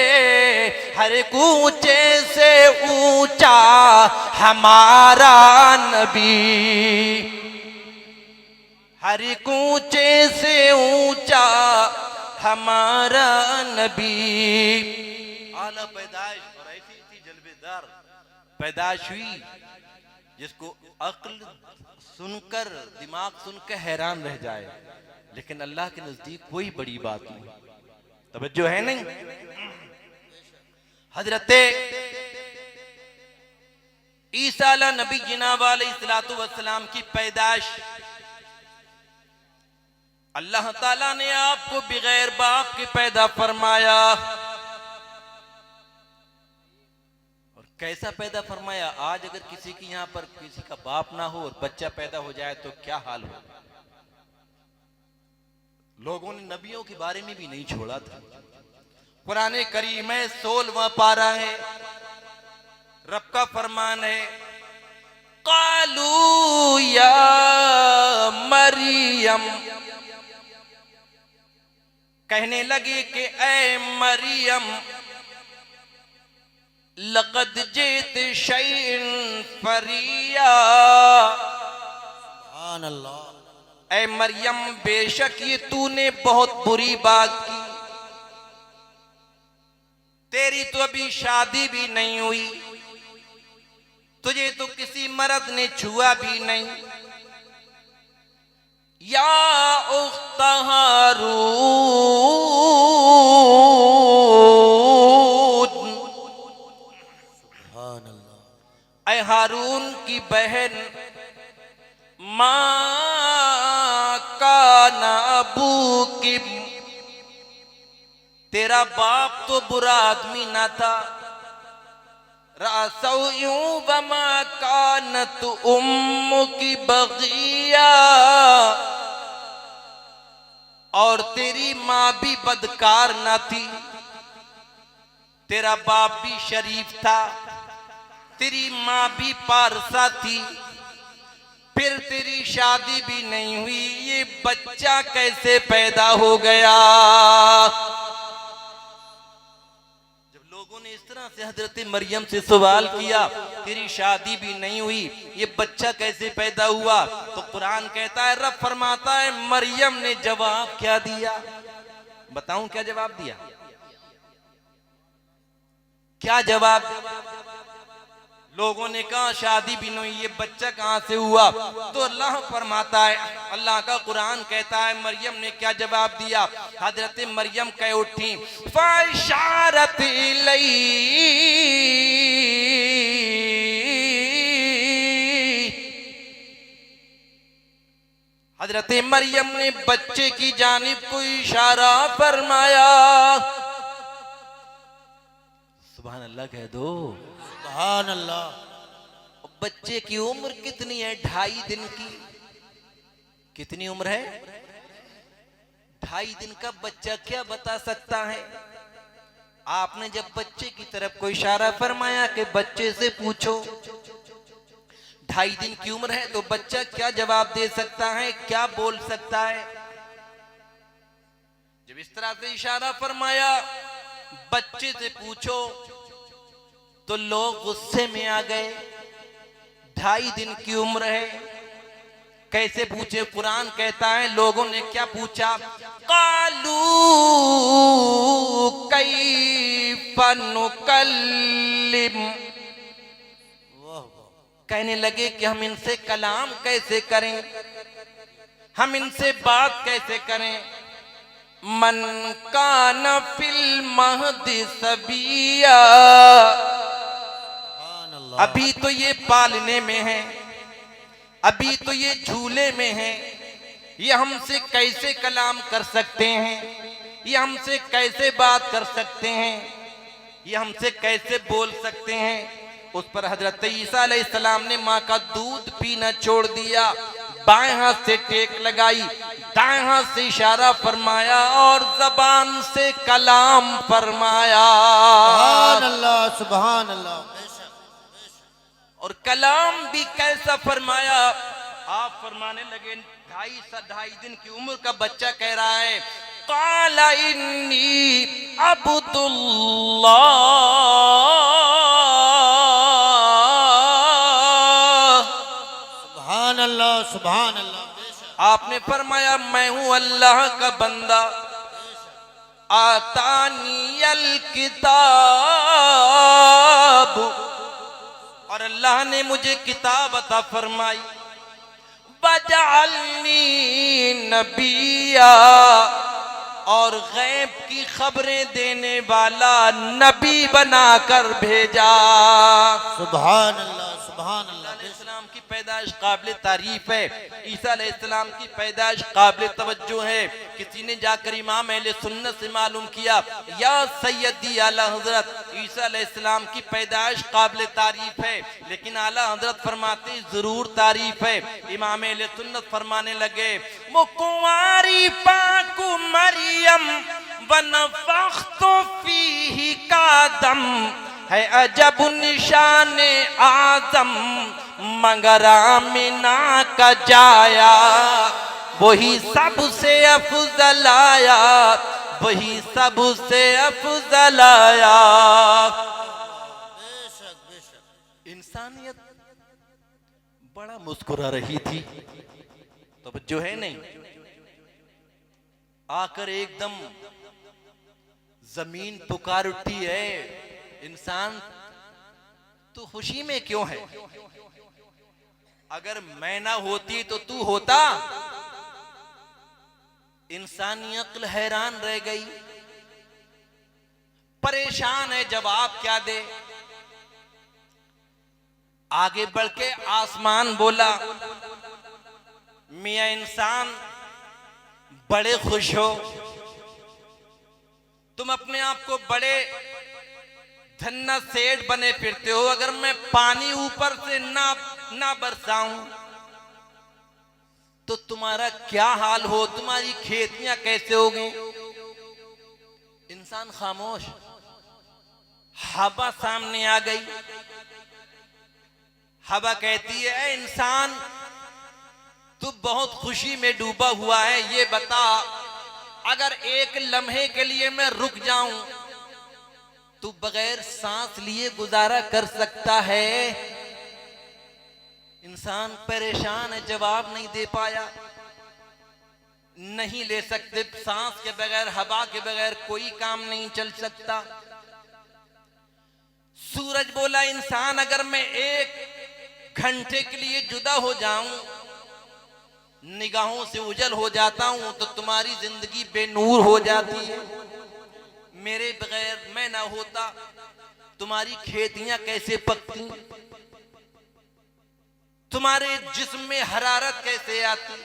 हर एक ऊंचे से ऊंचा हमारा नबी, हर एक ऊंचे से ऊंचा हमारा नबी। आला पैदाइश और ऐसी थी जलवेदार पैदाइश हुई जिसको अक्ल सुनकर, दिमाग सुनकर हैरान रह जाए, लेकिन अल्लाह के नजदीक कोई बड़ी बात नहीं। तवज्जो है नहीं? हजरते ईसा अला नबी जिनाब अलैहिस्सलातु वस्सलाम की पैदाइश, अल्लाह ताला ने आपको बगैर बाप के पैदा फरमाया। और कैसा पैदा फरमाया? आज अगर किसी की यहां पर किसी का बाप ना हो और बच्चा पैदा हो जाए तो क्या हाल हो? लोगों ने नबियों के बारे में भी नहीं छोड़ा था। कुरान करीम में 16वां पारा है, रब का फरमान है, कालू या मरियम, कहने लगे कि ऐ मरियम, लक़द जित शैइन फरिया, सुभान अल्लाह। ऐ मरियम बेशक ये तूने बहुत बुरी बात की, तेरी तो अभी शादी भी नहीं हुई, तुझे तो किसी मर्द ने छुआ भी नहीं। या उख्त हारून, सुभान अल्लाह। ऐ हारून की बहन, माँ का नाबू की, तेरा बाप तो बुरा आदमी ना था। रासौ यूं वमा कानत उम्मु की बगिया, और तेरी माँ भी बदकार ना थी, तेरा बाप भी शरीफ था, तेरी माँ भी पारसा थी, फिर तेरी शादी भी नहीं हुई, ये बच्चा कैसे पैदा हो गया। जब लोगों ने इस तरह से हजरत मरियम से सवाल किया, तेरी शादी भी नहीं हुई, ये बच्चा कैसे पैदा हुआ, तो कुरान कहता है, रब फरमाता है, मरियम ने जवाब क्या दिया। बताऊं क्या जवाब दिया? क्या जवाब? लोगों ने कहा शादी भी नहीं, ये बच्चा कहां से हुआ, तो अल्लाह फरमाता है, अल्लाह का कुरान कहता है, मरियम ने क्या जवाब दिया। हजरत मरियम कह उठी, फ़ाशारत इलैहि, हजरत मरियम ने बच्चे की जानिब को इशारा फरमाया। सुभान अल्लाह कह दो। सुभान अल्लाह। बच्चे की उम्र कितनी है? 2.5 दिन की। कितनी उम्र है? 2.5 दिन का बच्चा क्या बता सकता है? आपने जब बच्चे की तरफ कोई इशारा फरमाया कि बच्चे से पूछो, 2.5 दिन की उम्र है, तो बच्चा क्या जवाब दे सकता है, क्या बोल सकता है? जब इस तरह से इशारा फरमाया, बच्चे से पूछो, तो लोग गुस्से में आ गए। 2.5 दिन की उम्र है, कैसे पूछे? कुरान कहता है, लोगों ने क्या पूछा? कालू कैफ़ नुकल्लिम, कहने लगे कि हम इनसे कलाम कैसे करें, हम इनसे बात कैसे करें। मन कान फिल महदी सबिया, अभी तो ये पालने में है, अभी तो ये झूले में है, ये हमसे कैसे कलाम कर सकते हैं, ये हमसे कैसे बात कर सकते हैं, ये हमसे कैसे बोल सकते हैं। उस पर हजरत ईसा अलैहिस्सलाम ने माँ का दूध पीना छोड़ दिया, बाएं हाथ से टेक लगाई, दाएं हाथ से इशारा फरमाया और जबान से कलाम फरमाया। सुभान अल्लाह, सुभान अल्लाह। और कलाम भी कैसा फरमाया? आप फरमाने लगे, 2.5 दिन की उम्र का बच्चा कह रहा है, काला इन्नी अब्दुल्लाह, सुभान अल्लाह, सुभान अल्लाह। आपने फरमाया, मैं हूं अल्लाह का बंदा, आतानियल किताब, और अल्लाह ने मुझे किताब अता फरमाई, वजअलनी नबिया, और गैब की खबरें देने वाला नबी बनाकर भेजा। सुभान अल्लाह, सुभान अल्लाह। इस्लाम की पैदाइश काबिल तारीफ है, ईसा अलैहिस्सलाम की पैदाइश काबिल तवज्जो है। किसी ने जाकर इमाम अहले सुन्नत से मालूम किया, या सैयदी आला हजरत ईसा अलैहिस्सलाम की पैदाइश काबिल तारीफ है, लेकिन आला हजरत फरमाते जरूर तारीफ है। इमाम अहले सुन्नत फरमाने लगे, वो कुंवारी पाकु मरियम वनफ़ख़्तु फ़ीही का दम है अजब निशान आजम मगर आमिना का जाया वही सबसे अफजल आया, वही सबसे अफजल आया। बेशक बेशक। इंसानियत बड़ा मुस्कुरा रही थी, तो जो है नहीं, आकर एकदम जमीन पुकार उठी है, इंसान तू खुशी में क्यों है? अगर मैं ना होती तो तू होता। इंसानी अक्ल हैरान रह गई, परेशान है, जवाब क्या दे। आगे बढ़ के आसमान बोला, मियां इंसान बड़े खुश हो, तुम अपने आप को बड़े धन्ना सेठ बने फिरते हो, अगर मैं पानी ऊपर से ना बरसाऊं तो तुम्हारा क्या हाल हो, तुम्हारी खेतियां कैसे होगी। इंसान खामोश। हवा सामने आ गई, हवा कहती है, ऐ इंसान तू बहुत खुशी में डूबा हुआ है, ये बता अगर एक लम्हे के लिए मैं रुक जाऊं तू बगैर सांस लिए गुजारा कर सकता है? इंसान परेशान है, जवाब नहीं दे पाया। नहीं ले सकते, सांस के बगैर, हवा के बगैर कोई काम नहीं चल सकता। सूरज बोला, इंसान अगर मैं एक घंटे के लिए जुदा हो जाऊं, निगाहों से उजल हो जाता हूं, तो तुम्हारी जिंदगी बेनूर हो जाती है। मेरे बगैर मैं ना होता तुम्हारी खेतियां कैसे पकती, तुम्हारे जिस्म में हरारत कैसे आती।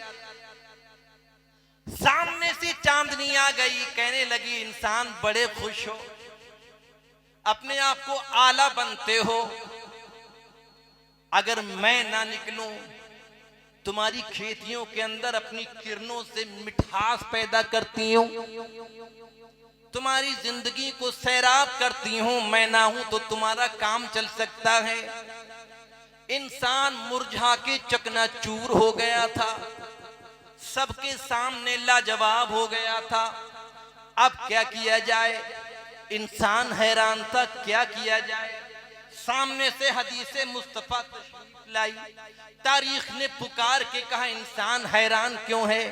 सामने से चांदनी आ गई, कहने लगी, इंसान बड़े खुश हो, अपने आप को आला बनते हो, अगर मैं ना निकलूं तुम्हारी खेतियों के अंदर अपनी किरणों से मिठास पैदा करती हूं, तुम्हारी जिंदगी को सैराब करती हूं, मैं ना हूं तो तुम्हारा काम चल सकता है। इंसान मुरझा के चकनाचूर हो गया था, सबके सामने लाजवाब हो गया था। अब क्या किया जाए? इंसान हैरान था, क्या किया जाए। सामने से हदीसे मुस्तफा लाई, तारीख ने पुकार के कहा, इंसान हैरान क्यों है?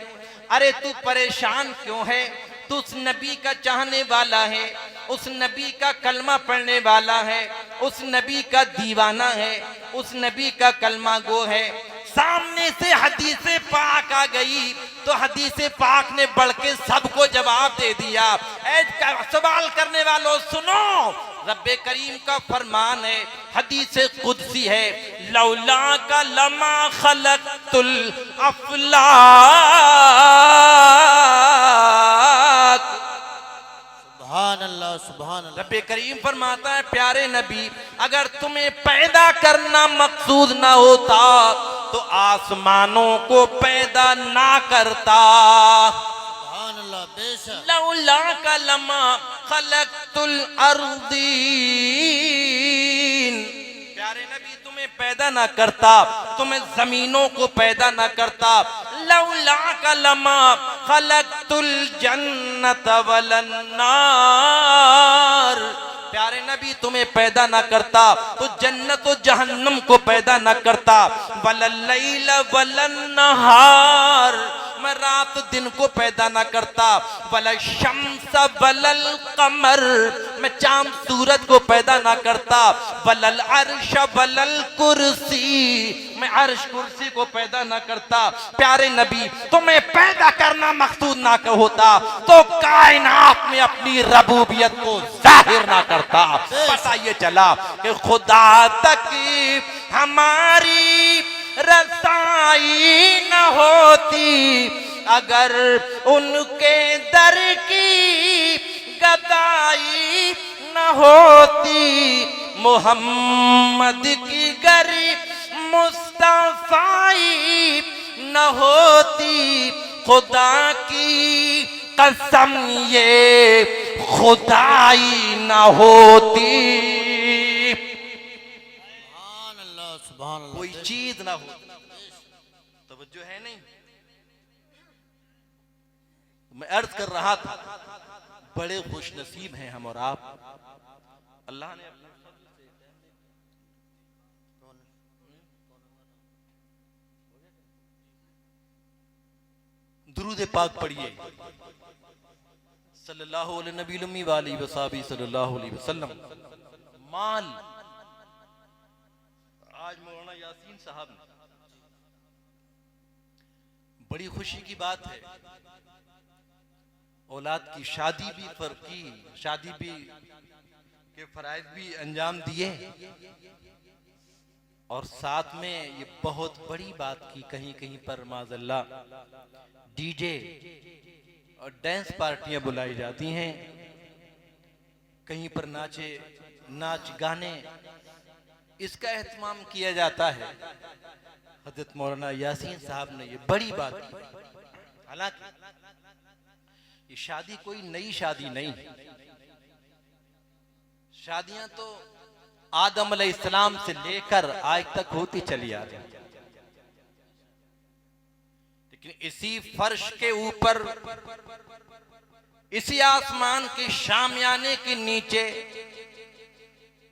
अरे तू परेशान क्यों है? तू उस नबी का चाहने वाला है, उस नबी का कलमा पढ़ने वाला है, उस नबी का दीवाना है, उस नबी का कलमा गो है। सामने से हदीसे पाक आ गई तो हदीसे पाक ने बढ़ के सबको जवाब दे दिया। सवाल करने वालों सुनो, रब्बे करीम का फरमान है, हदीसे कुदसी है, लौला का लमा खलक़तुल अफलाक। सुभान अल्लाह सुभान अल्लाह। रब्बे करीम फरमाता है, प्यारे नबी अगर तुम्हें पैदा करना मकसूद ना होता तो आसमानों को पैदा ना करता। सुभान अल्लाह। बेशक। लौला का लमा खलक़तुल अर्दीन, प्यारे नबी तुम्हें पैदा ना करता, तुम्हें जमीनों को पैदा ना करता। लौला का लमा खलक़तुल जन्नत वलन नार, प्यारे नबी तुम्हें पैदा ना करता तो जन्नत और जहन्नम को पैदा ना करता। वलल्लैल वलन नहार, मैं रात दिन को पैदा ना करता। वल शम्स वलल कमर, मैं चांद सूरज को पैदा ना करता। वलल अर्श वलल कुर्सी, मैं अर्श कुर्सी को पैदा ना करता। प्यारे नबी तुम्हें पैदा करना मकसूद ना होता तो कायनात में अपनी रबूबियत को जाहिर ना करता। पता ये चला कि खुदा तक हमारी रसाई न होती, अगर उनके दर की गदाई न होती, मोहम्मद की गर मुस्तफाई न होती, खुदा की कसम ये खुदाई न होती। सुभान अल्लाह सुभान अल्लाह। कोई चीज ना हो, तवज्जो है नहीं। मैं अर्ज कर रहा था, बड़े खुश नसीब हैं हम और आप, अल्लाह ने अपने दुरूद पाक पढ़िए, सल्लल्लाहु अलैहि नबी उम्मी वाली वसाबी सल्लल्लाहु अलैहि वसल्लम। माल, आज मौलाना यासीन साहब ने, बड़ी खुशी की बात है, औलाद की शादी भी की, शादी भी के फराइज भी अंजाम दिए, और साथ में ये बहुत बड़ी बात की, कहीं कहीं पर माज़अल्लाह डीजे और डांस पार्टियां बुलाई जाती हैं, कहीं पर नाच गाने, इसका एहतमाम किया जाता है। हजरत मौलाना यासीन साहब ने ये बड़ी बात की। हालांकि ये शादी कोई नई शादी नहीं, शादियां तो आदम अलैहिस्सलाम से लेकर आज तक होती चली आ रही, लेकिन इसी फर्श के ऊपर, इसी आसमान के शामियाने के नीचे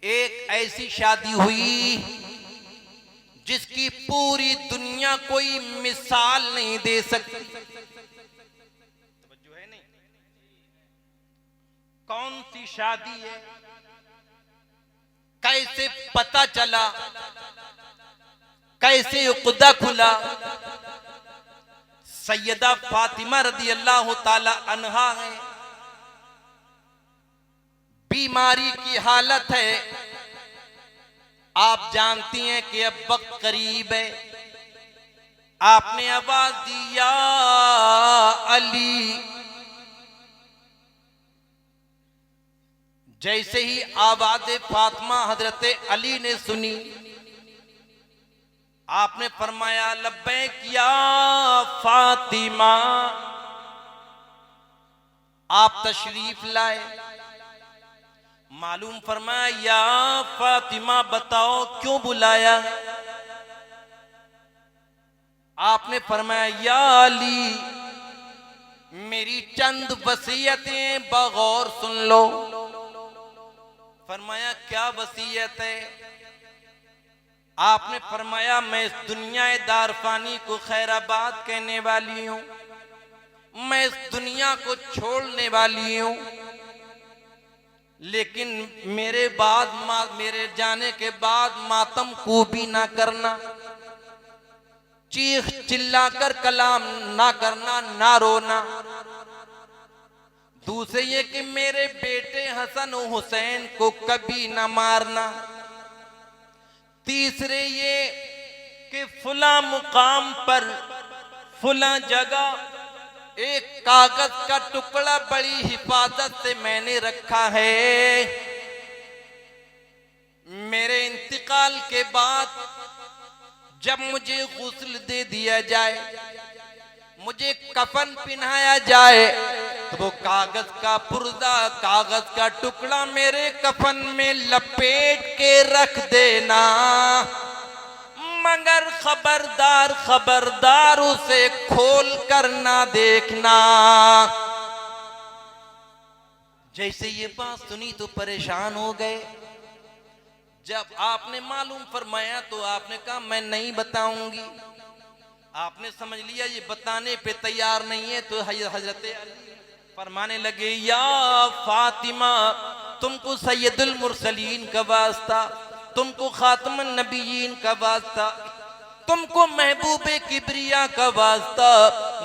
एक ऐसी शादी हुई जिसकी पूरी दुनिया कोई मिसाल नहीं दे सकती। तवज्जो है नहीं? कौन सी शादी है, कैसे पता चला, कैसे उक़दा खुला? सैयदा फातिमा रदी अल्लाह ताला अन्हा है, बीमारी की हालत है, आप जानती हैं कि अब वक्त करीब है। आपने आवाज दिया अली, जैसे ही आवाज फातिमा हजरत अली ने सुनी, आपने फरमाया लब्बैक या फातिमा। आप तशरीफ लाए, मालूम फरमाया या फातिमा बताओ क्यों बुलाया? आपने फरमाया या अली, मेरी चंद वसीयतें बगौर सुन लो। फरमाया क्या वसीयत है? आपने फरमाया मैं इस दुनिया दारफानी को खैराबाद कहने वाली हूं, मैं इस दुनिया को छोड़ने वाली हूं, लेकिन मेरे जाने के बाद मातम को भी ना करना, चीख चिल्लाकर कलाम ना करना, ना रोना। दूसरे ये कि मेरे बेटे हसन और हुसैन को कभी ना मारना। तीसरे ये कि फुला मुकाम पर फुला जगह एक कागज का टुकड़ा बड़ी हिफाजत से मैंने रखा है, मेरे इंतकाल के बाद जब मुझे गुस्ल दे दिया जाए, मुझे कफन पहनाया जाए, तो वो कागज का पुर्जा, कागज का टुकड़ा मेरे कफन में लपेट के रख देना, मगर खबरदार खबरदार उसे खोल कर ना देखना। जैसे ये बात सुनी तो परेशान हो गए। जब आपने मालूम फरमाया तो आपने कहा मैं नहीं बताऊंगी। आपने समझ लिया ये बताने पे तैयार नहीं है, तो हजरत अली फरमाने लगे या फातिमा, तुमको सैयदुल मुरसलीन का वास्ता, तुमको खातमुन नबीयीन का वास्ता, तुमको महबूबे किबरिया का वास्ता,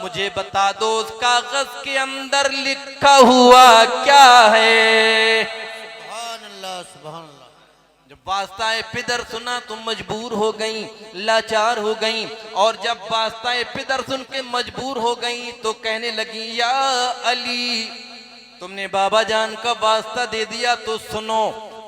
मुझे बता दो उस कागज के अंदर लिखा हुआ क्या है? सुभान अल्लाह सुभान अल्लाह। जब वास्ताए पिदर सुना तो मजबूर हो गई, लाचार हो गई। और जब वास्ताए पिदर सुन के मजबूर हो गई तो कहने लगी, या अली, तुमने बाबा जान का वास्ता दे दिया तो सुनो,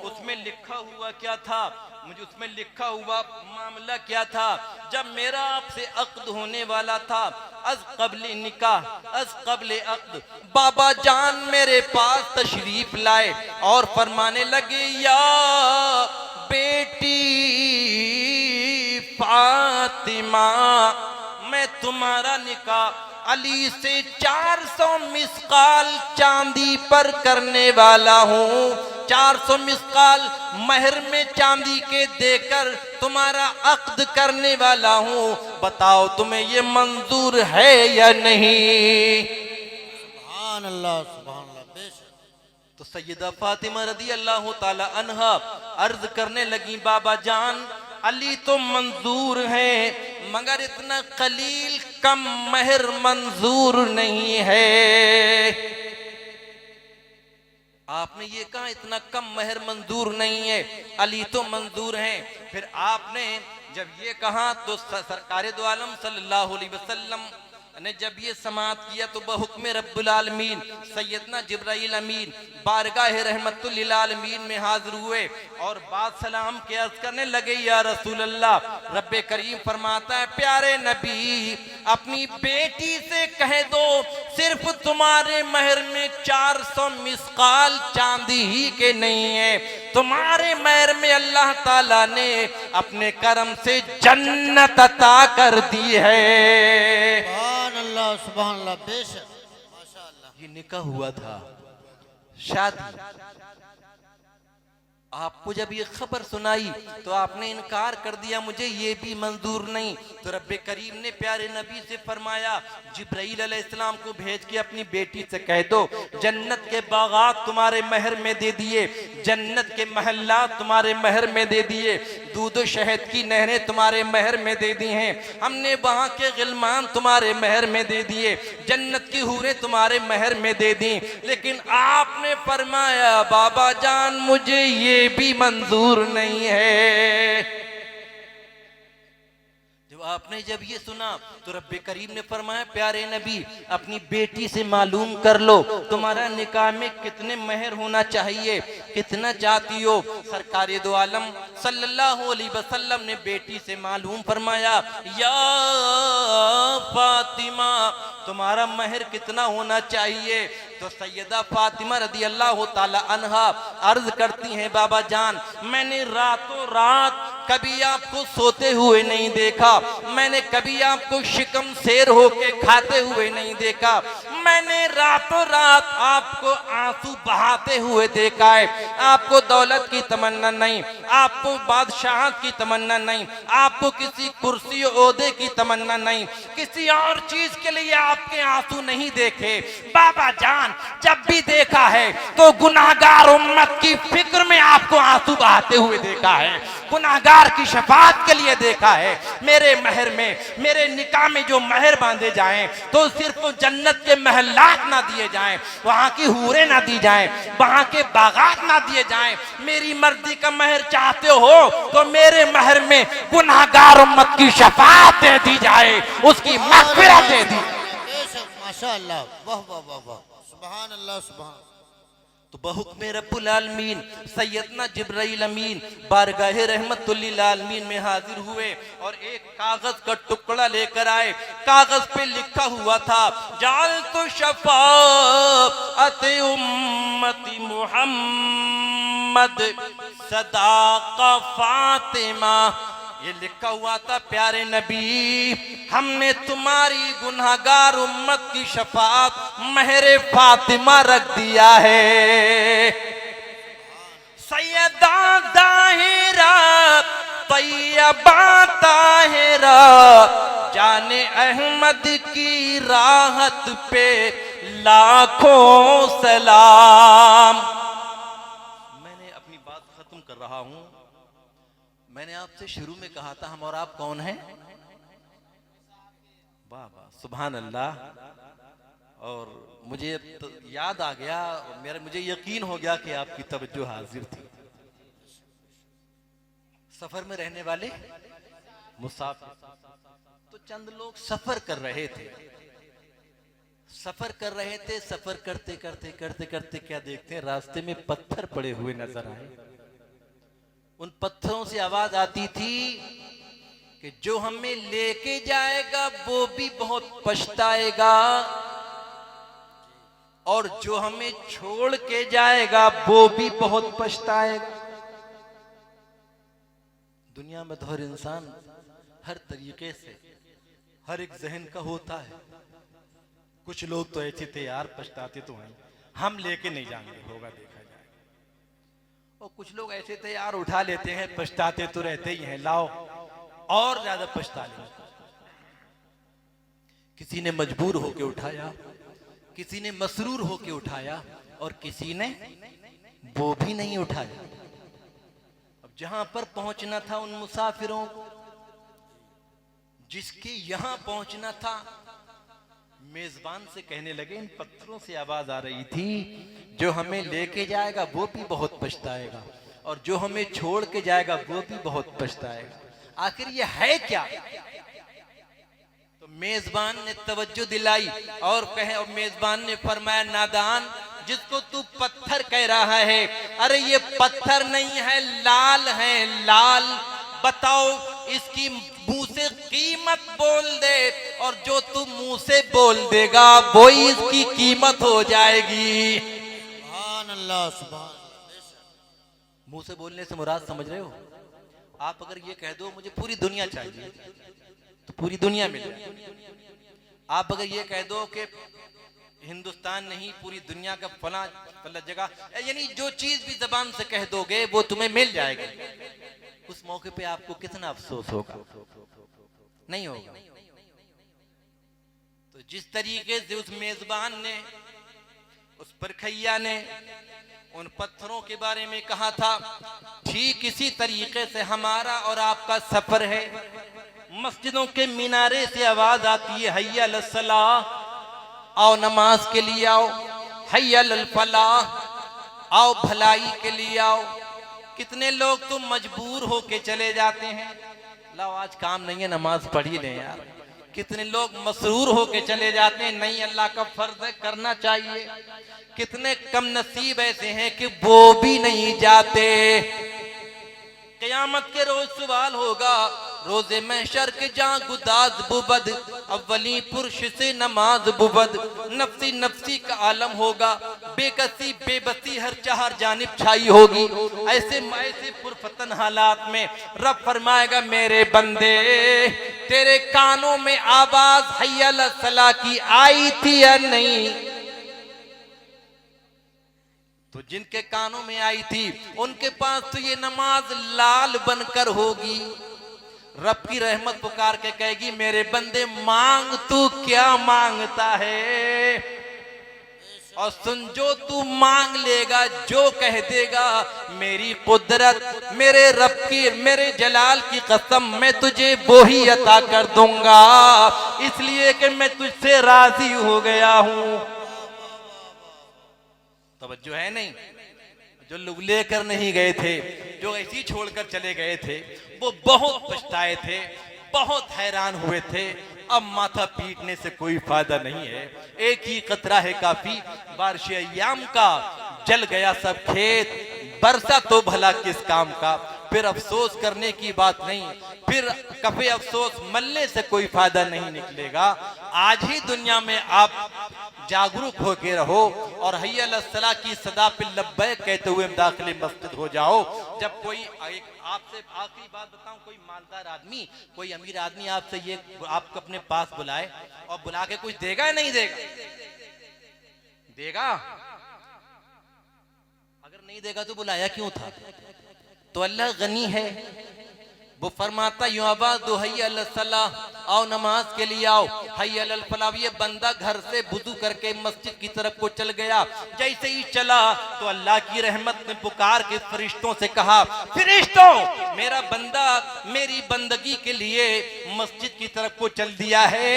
उसमें लिखा हुआ क्या था, मुझे उसमें लिखा हुआ मामला क्या था। जब मेरा आपसे अक्द होने वाला था, अज कबले निकाह, अज कबले अक्द, बाबा जान मेरे पास तशरीफ लाए और फरमाने लगे, या बेटी फातिमा, मैं तुम्हारा निकाह अली से 400 मिसकाल चांदी पर करने वाला हूँ। 400 मिसकाल महर में चांदी के देकर तुम्हारा अक्द करने वाला हूँ। बताओ तुम्हें ये मंजूर है या नहीं? सुभान अल्लाह बेशक। तो सैयदा फातिमा रदी अल्लाह ताला अन्हा अर्ज करने लगी, बाबा जान अली तो मंजूर है, मगर इतना कलील कम महर मंजूर नहीं है। आपने ये कहा इतना कम महर मंजूर नहीं है, अली तो मंजूर है। फिर आपने जब ये कहा तो सरकार दो आलम सल्लल्लाहु अलैहि वसल्लम ने जब ये समाअत किया तो बहुक्म रब्बुल आलमीन सैयदना जिब्राइल अमीन बारगाह रहमतुल लिल आलमीन में हाजिर हुए और बात सलाम के अर्ज करने लगे, या रसूल अल्लाह, रब्बे करीम फरमाता है, प्यारे नबी अपनी बेटी से कह दो सिर्फ तुम्हारे महर में 400 मिसकाल चांदी ही के नहीं है, तुम्हारे महर में अल्लाह ताला ने अपने करम से जन्नत अता कर दी है। सुभान अल्लाह बेशक माशाअल्लाह। ये निकाह हुआ था, शादी। आपको जब ये खबर सुनाई तो आपने इनकार कर दिया, मुझे ये भी मंजूर नहीं। तो रब्बे करीम ने प्यारे नबी से फरमाया, जिब्राइल अलैहिस्सलाम को भेज के अपनी बेटी से कह दो जन्नत के बागात तुम्हारे महर में दे दिए, जन्नत के महल्लात तुम्हारे महर में दे दिए, दूध और शहद की नहरें तुम्हारे महर में दे दी हैं, हमने वहां के गिलमान तुम्हारे महर में दे दिए, जन्नत की हूरें तुम्हारे महर में दे दी। लेकिन आपने फरमाया, बाबा जान मुझे ये भी मंजूर नहीं है। आपने जब ये सुना तो रब्बे करीम ने फरमाया, प्यारे नबी अपनी बेटी से मालूम कर लो तुम्हारा निकाह में कितने महर होना चाहिए, कितना चाहती हो। सरकार दो आलम सल्लल्लाहु अलैहि वसल्लम ने बेटी से मालूम फरमाया, या फातिमा तुम्हारा महर कितना होना चाहिए। तो सैयदा फातिमा रदी अल्लाह ताला अन्हा अर्ज करती हैं, बाबा जान मैंने रातों रात कभी आपको सोते हुए नहीं देखा, मैंने कभी आपको शिकम शेर होके खाते हुए नहीं देखा, मैंने रातों रात आपको आंसू बहाते हुए देखा है। आपको दौलत की तमन्ना नहीं, आपको बादशाहत की तमन्ना नहीं, आपको किसी कुर्सी ओहदे की तमन्ना नहीं, किसी और चीज के लिए आपके आंसू नहीं देखे। बाबा जान जब भी देखा है तो गुनाहगार उम्मत की फिक्र में आपको आंसू बहाते हुए देखा है, गुनाहगार की शफाअत के लिए देखा है। मेरे महर में, मेरे निकाह में जो महर बांधे जाएं तो सिर्फ जन्नत के महल्लात ना दिए जाएं, वहां की हूरें ना दी जाएं, वहां के बागात ना दिए जाएं। मेरी मर्जी का महर चाहते हो तो मेरे महर में गुनाहगार उम्मत की शफाअत दे दी जाए, उसकी मग़फ़िरत दे दी। माशाअल्लाह, वाह वाह वाह वाह, सुभान अल्लाह सुभान। तो बहुक्म रब्बुल आलमीन सैयदना जिब्राइल अमीन बारगाह रहमतुल लिल आलमीन में हाजिर हुए और एक कागज का टुकड़ा लेकर आए। कागज पे लिखा हुआ था, जाल तो शफाअत उम्मती मुहम्मद सदाका फातिमा। ये लिखा हुआ था, प्यारे नबी हमने तुम्हारी गुनाहगार उम्मत की शफाअत महरे फातिमा रख दिया है। सैयदा ज़ाहिरा तैयबा ताहिरा जाने अहमद की राहत पे लाखों सलाम। मैंने अपनी बात खत्म कर रहा हूं। मैंने आपसे शुरू में कहा था हम और आप कौन हैं? वाह वाह, सुभान अल्लाह। और मुझे तो याद आ गया, मुझे यकीन हो गया कि आपकी तवज्जो हाजिर थी। सफर में रहने वाले मुसाफिर। तो चंद लोग सफर कर रहे थे, सफर कर रहे थे। सफर करते करते करते करते क्या देखते हैं, रास्ते में पत्थर पड़े हुए नजर आए। उन पत्थरों से आवाज आती थी कि जो हमें लेके जाएगा वो भी बहुत पछताएगा, और जो हमें छोड़ के जाएगा वो भी बहुत पछताएगा। दुनिया में तो हर इंसान हर तरीके से हर एक जहन का होता है। कुछ लोग तो ऐसे थे यार, पछताते तो हैं, हम लेके नहीं जाएंगे, होगा देखा जाएगा। और कुछ लोग ऐसे थे यार, उठा लेते हैं, पछताते तो रहते ही हैं, लाओ और ज्यादा पछता लेंगे। किसी ने मजबूर होके उठाया, किसी ने मसरूर होके उठाया, और किसी ने वो भी नहीं उठाया। अब जहां पर पहुंचना था उन मुसाफिरों को, जिसके यहां पहुंचना था, मेजबान से कहने लगे, इन पत्थरों से आवाज आ रही थी, जो हमें लेके जाएगा वो भी बहुत पछताएगा, और जो हमें छोड़ के जाएगा वो भी बहुत पछताएगा। आखिर ये है क्या? तो मेजबान ने तवज्जो दिलाई और कहे, और मेजबान ने फरमाया, नादान, जिसको तू पत्थर कह रहा है, अरे ये पत्थर नहीं है, लाल है, लाल। बताओ, इसकी मुंह से कीमत बोल दे, और जो तू मुंह से बोल देगा वो ही इसकी कीमत हो जाएगी। सुभान अल्लाह, सुभान अल्लाह। मुंह से बोलने से मुराद समझ रहे हो? आप अगर ये कह दो मुझे पूरी दुनिया चाहिए, तो पूरी दुनिया मिले। आप अगर ये कह दो कि हिंदुस्तान नहीं, पूरी दुनिया का फला फला जगह, यानी जो चीज भी जबान से कह दोगे वो तुम्हें मिल जाएगी, उस मौके पे आपको कितना अफसोस होगा? नहीं होगा। तो जिस तरीके से उस मेजबान ने, उस परखैया ने उन पत्थरों के बारे में कहा था, ठीक इसी तरीके से हमारा और आपका सफर है। मस्जिदों के मीनारे से आवाज आती है, हय्या अल सलाह, आओ नमाज के लिए आओ, हय्या अल फलाह, आओ भलाई के लिए आओ। कितने लोग तो मजबूर होके चले जाते हैं, लाओ आज काम नहीं है, नमाज पढ़ ही लें यार। कितने लोग मसरूर होके चले जाते हैं, नहीं अल्लाह का फर्ज है, करना चाहिए। कितने कम नसीब ऐसे हैं कि वो भी नहीं जाते। क़यामत के रोज सवाल होगा, रोजे महशर के जहां गुदाज बुबद, अव्वली पुरुष से नमाज बुबद, नफ्सी नफ्सी का आलम होगा, बेकसी बेबसी हर चार जानिब छाई होगी। ऐसे ऐसे पुरफतन हालात में रब फरमाएगा, मेरे बंदे, तेरे कानों में आवाज हय्या अल सलाह की आई थी या नहीं? तो जिनके कानों में आई थी उनके पास तो ये नमाज लाल बनकर होगी। रब की रहमत पुकार के कहेगी, मेरे बंदे मांग, तू क्या मांगता है, और सुन, जो तू मांग लेगा, जो कह देगा, मेरी कुदरत, मेरे रब की, मेरे जलाल की कसम, मैं तुझे वो ही अता कर दूंगा, इसलिए कि मैं तुझसे राजी हो गया हूं। तवज्जो है नहीं? जो लोग लेकर नहीं गए थे, जो ऐसे ही छोड़कर चले गए थे, वो बहुत पछताए थे, बहुत हैरान हुए थे। अब माथा पीटने से कोई फायदा नहीं है, एक ही कतरा है काफी। बारिश अय्याम का जल गया सब खेत, बरसा तो भला किस काम का। फिर अफसोस करने की बात नहीं, फिर कभी अफसोस मलने से कोई फायदा नहीं निकलेगा। आज ही दुनिया में आप जागरूक होके रहो और हय्या अल सलाह की सदा पे लब्बैक कहते हुए दाखिले मस्जिद हो जाओ। जब कोई आपसे आखिरी बात बताऊं, कोई मालदार आदमी, कोई अमीर आदमी आपसे ये आपको अपने पास बुलाए और बुला के कुछ देगा या नहीं देगा? देगा? अगर नहीं देगा तो बुलाया क्यों था? तो अल्लाह गनी है, वो फरमाता यूं आवाज दो, हय्या अल सलाह, आओ नमाज के लिए आओ, हय्या अल फलाह। ये बंदा घर से वुजू करके मस्जिद की तरफ को चल गया। जैसे ही चला तो अल्लाह की रहमत ने पुकार के फरिश्तों से कहा, फरिश्तों, मेरा बंदा मेरी बंदगी के लिए मस्जिद की तरफ को चल दिया है,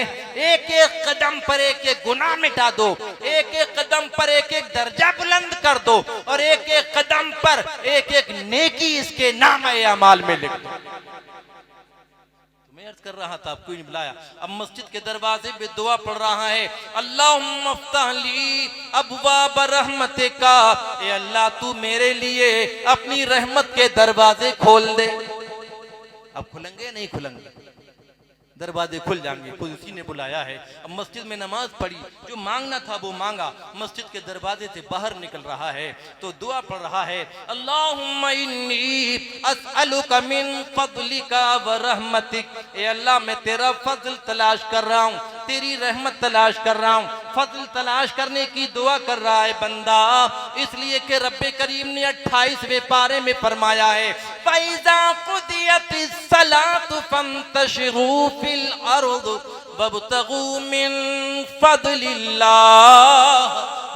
एक एक कदम पर एक एक गुनाह मिटा दो, एक एक कदम कदम पर एक एक दर्जा बुलंद कर दो और एक एक कदम पर एक एक नेकी इसके नाम अमाल में लिख दो। मैं अर्ज कर रहा था, आपको नहीं बुलाया। अब मस्जिद के दरवाजे पे दुआ पढ़ रहा है, अल्लाहुम्मा अफ्तह ली अबवाब रहमतिका, ए अल्लाह तू मेरे लिए अपनी रहमत के दरवाजे खोल दे। अब खुलेंगे नहीं खुलेंगे? दरवाजे खुल जाएंगे, खुद उसी ने बुलाया है। अब मस्जिद में नमाज पढ़ी, जो मांगना था वो मांगा, मस्जिद के दरवाजे से बाहर निकल रहा है तो दुआ पढ़ रहा है, अल्लाहुम्मा इन्नी अस्अलुका मिन फज़लिका व रहमतिक, ए अल्लाह मैं तेरा फजल तलाश कर रहा हूँ, तेरी रहमत तलाश कर रहा हूँ। फजल तलाश करने की दुआ कर रहा है बंदा, इसलिए कि रब्बे करीम ने 28वें पारे में फरमाया है, फ़इज़ा क़ुदियतिस सलातु फंतशिरू फिल अर्द वब्तगू मिन फज़लिल्लाह,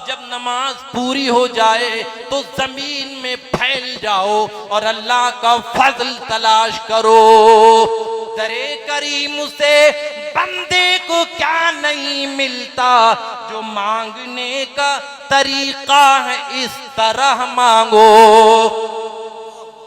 जब नमाज पूरी हो जाए तो जमीन में फैल जाओ और अल्लाह का फजल तलाश करो। दरे करीम से बंदे को क्या नहीं मिलता, जो मांगने का तरीका है इस तरह मांगो।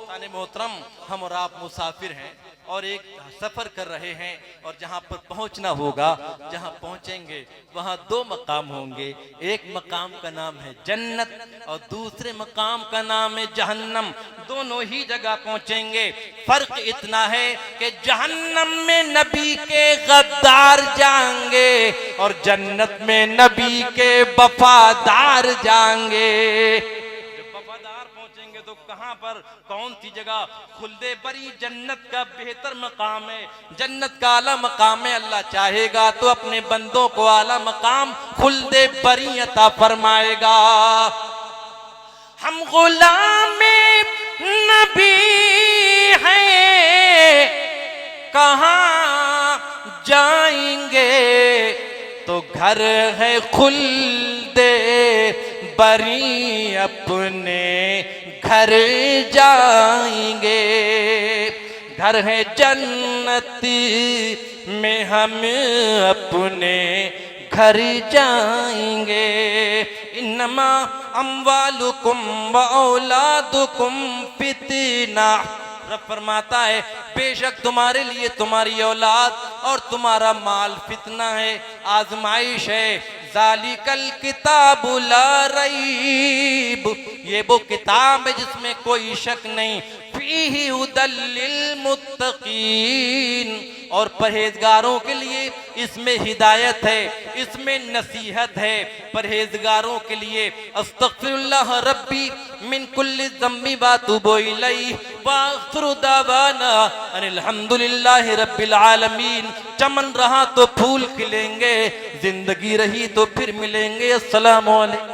ताने मोहतरम, हम और आप मुसाफिर हैं और एक सफर कर रहे हैं और जहां पर पहुंचना होगा, जहां पहुंचेंगे वहां 2 मकाम होंगे। एक मकाम का नाम है जन्नत और दूसरे मकाम का नाम है जहन्नम। दोनों ही जगह पहुंचेंगे। फर्क इतना है कि जहन्नम में नबी के गद्दार जाएंगे और जन्नत में नबी के वफादार जाएंगे। तो कहां पर कौन सी जगह? खुल्दे बरी जन्नत का बेहतर मकाम है, जन्नत का आला मकाम है। अल्लाह चाहेगा तो अपने बंदों को आला मकाम खुल्दे बरी अता फरमाएगा। हम गुलामे नबी हैं, कहां जाएंगे? तो घर है खुल्दे बरी, अपने घर जाएंगे। घर है जन्नती में हम अपने घर जाएंगे। इन्नमा अम्वालुकुम व औलादुकुम फितना, रब फरमाता है बेशक तुम्हारे लिए तुम्हारी औलाद और तुम्हारा माल फितना है, आजमाइश है। ज़ालिकल किताबु ला रईब, ये वो किताब है जिसमें कोई शक नहीं। फीही हुदल लिल मुत्तकीन, और परहेजगारों के लिए इसमें हिदायत है, इसमें नसीहत है परहेजगारों के लिए। अस्तगफिरुल्लाह रब्बी मिन कुल्ली ज़म्बि व अतूबु इलैहि व आखिरु दावाना अनिल हम्दुलिल्लाहि रब्बिल आलमीन। चमन रहा तो फूल खिलेंगे, जिंदगी रही तो फिर मिलेंगे। अस्सलामु अलैकुम।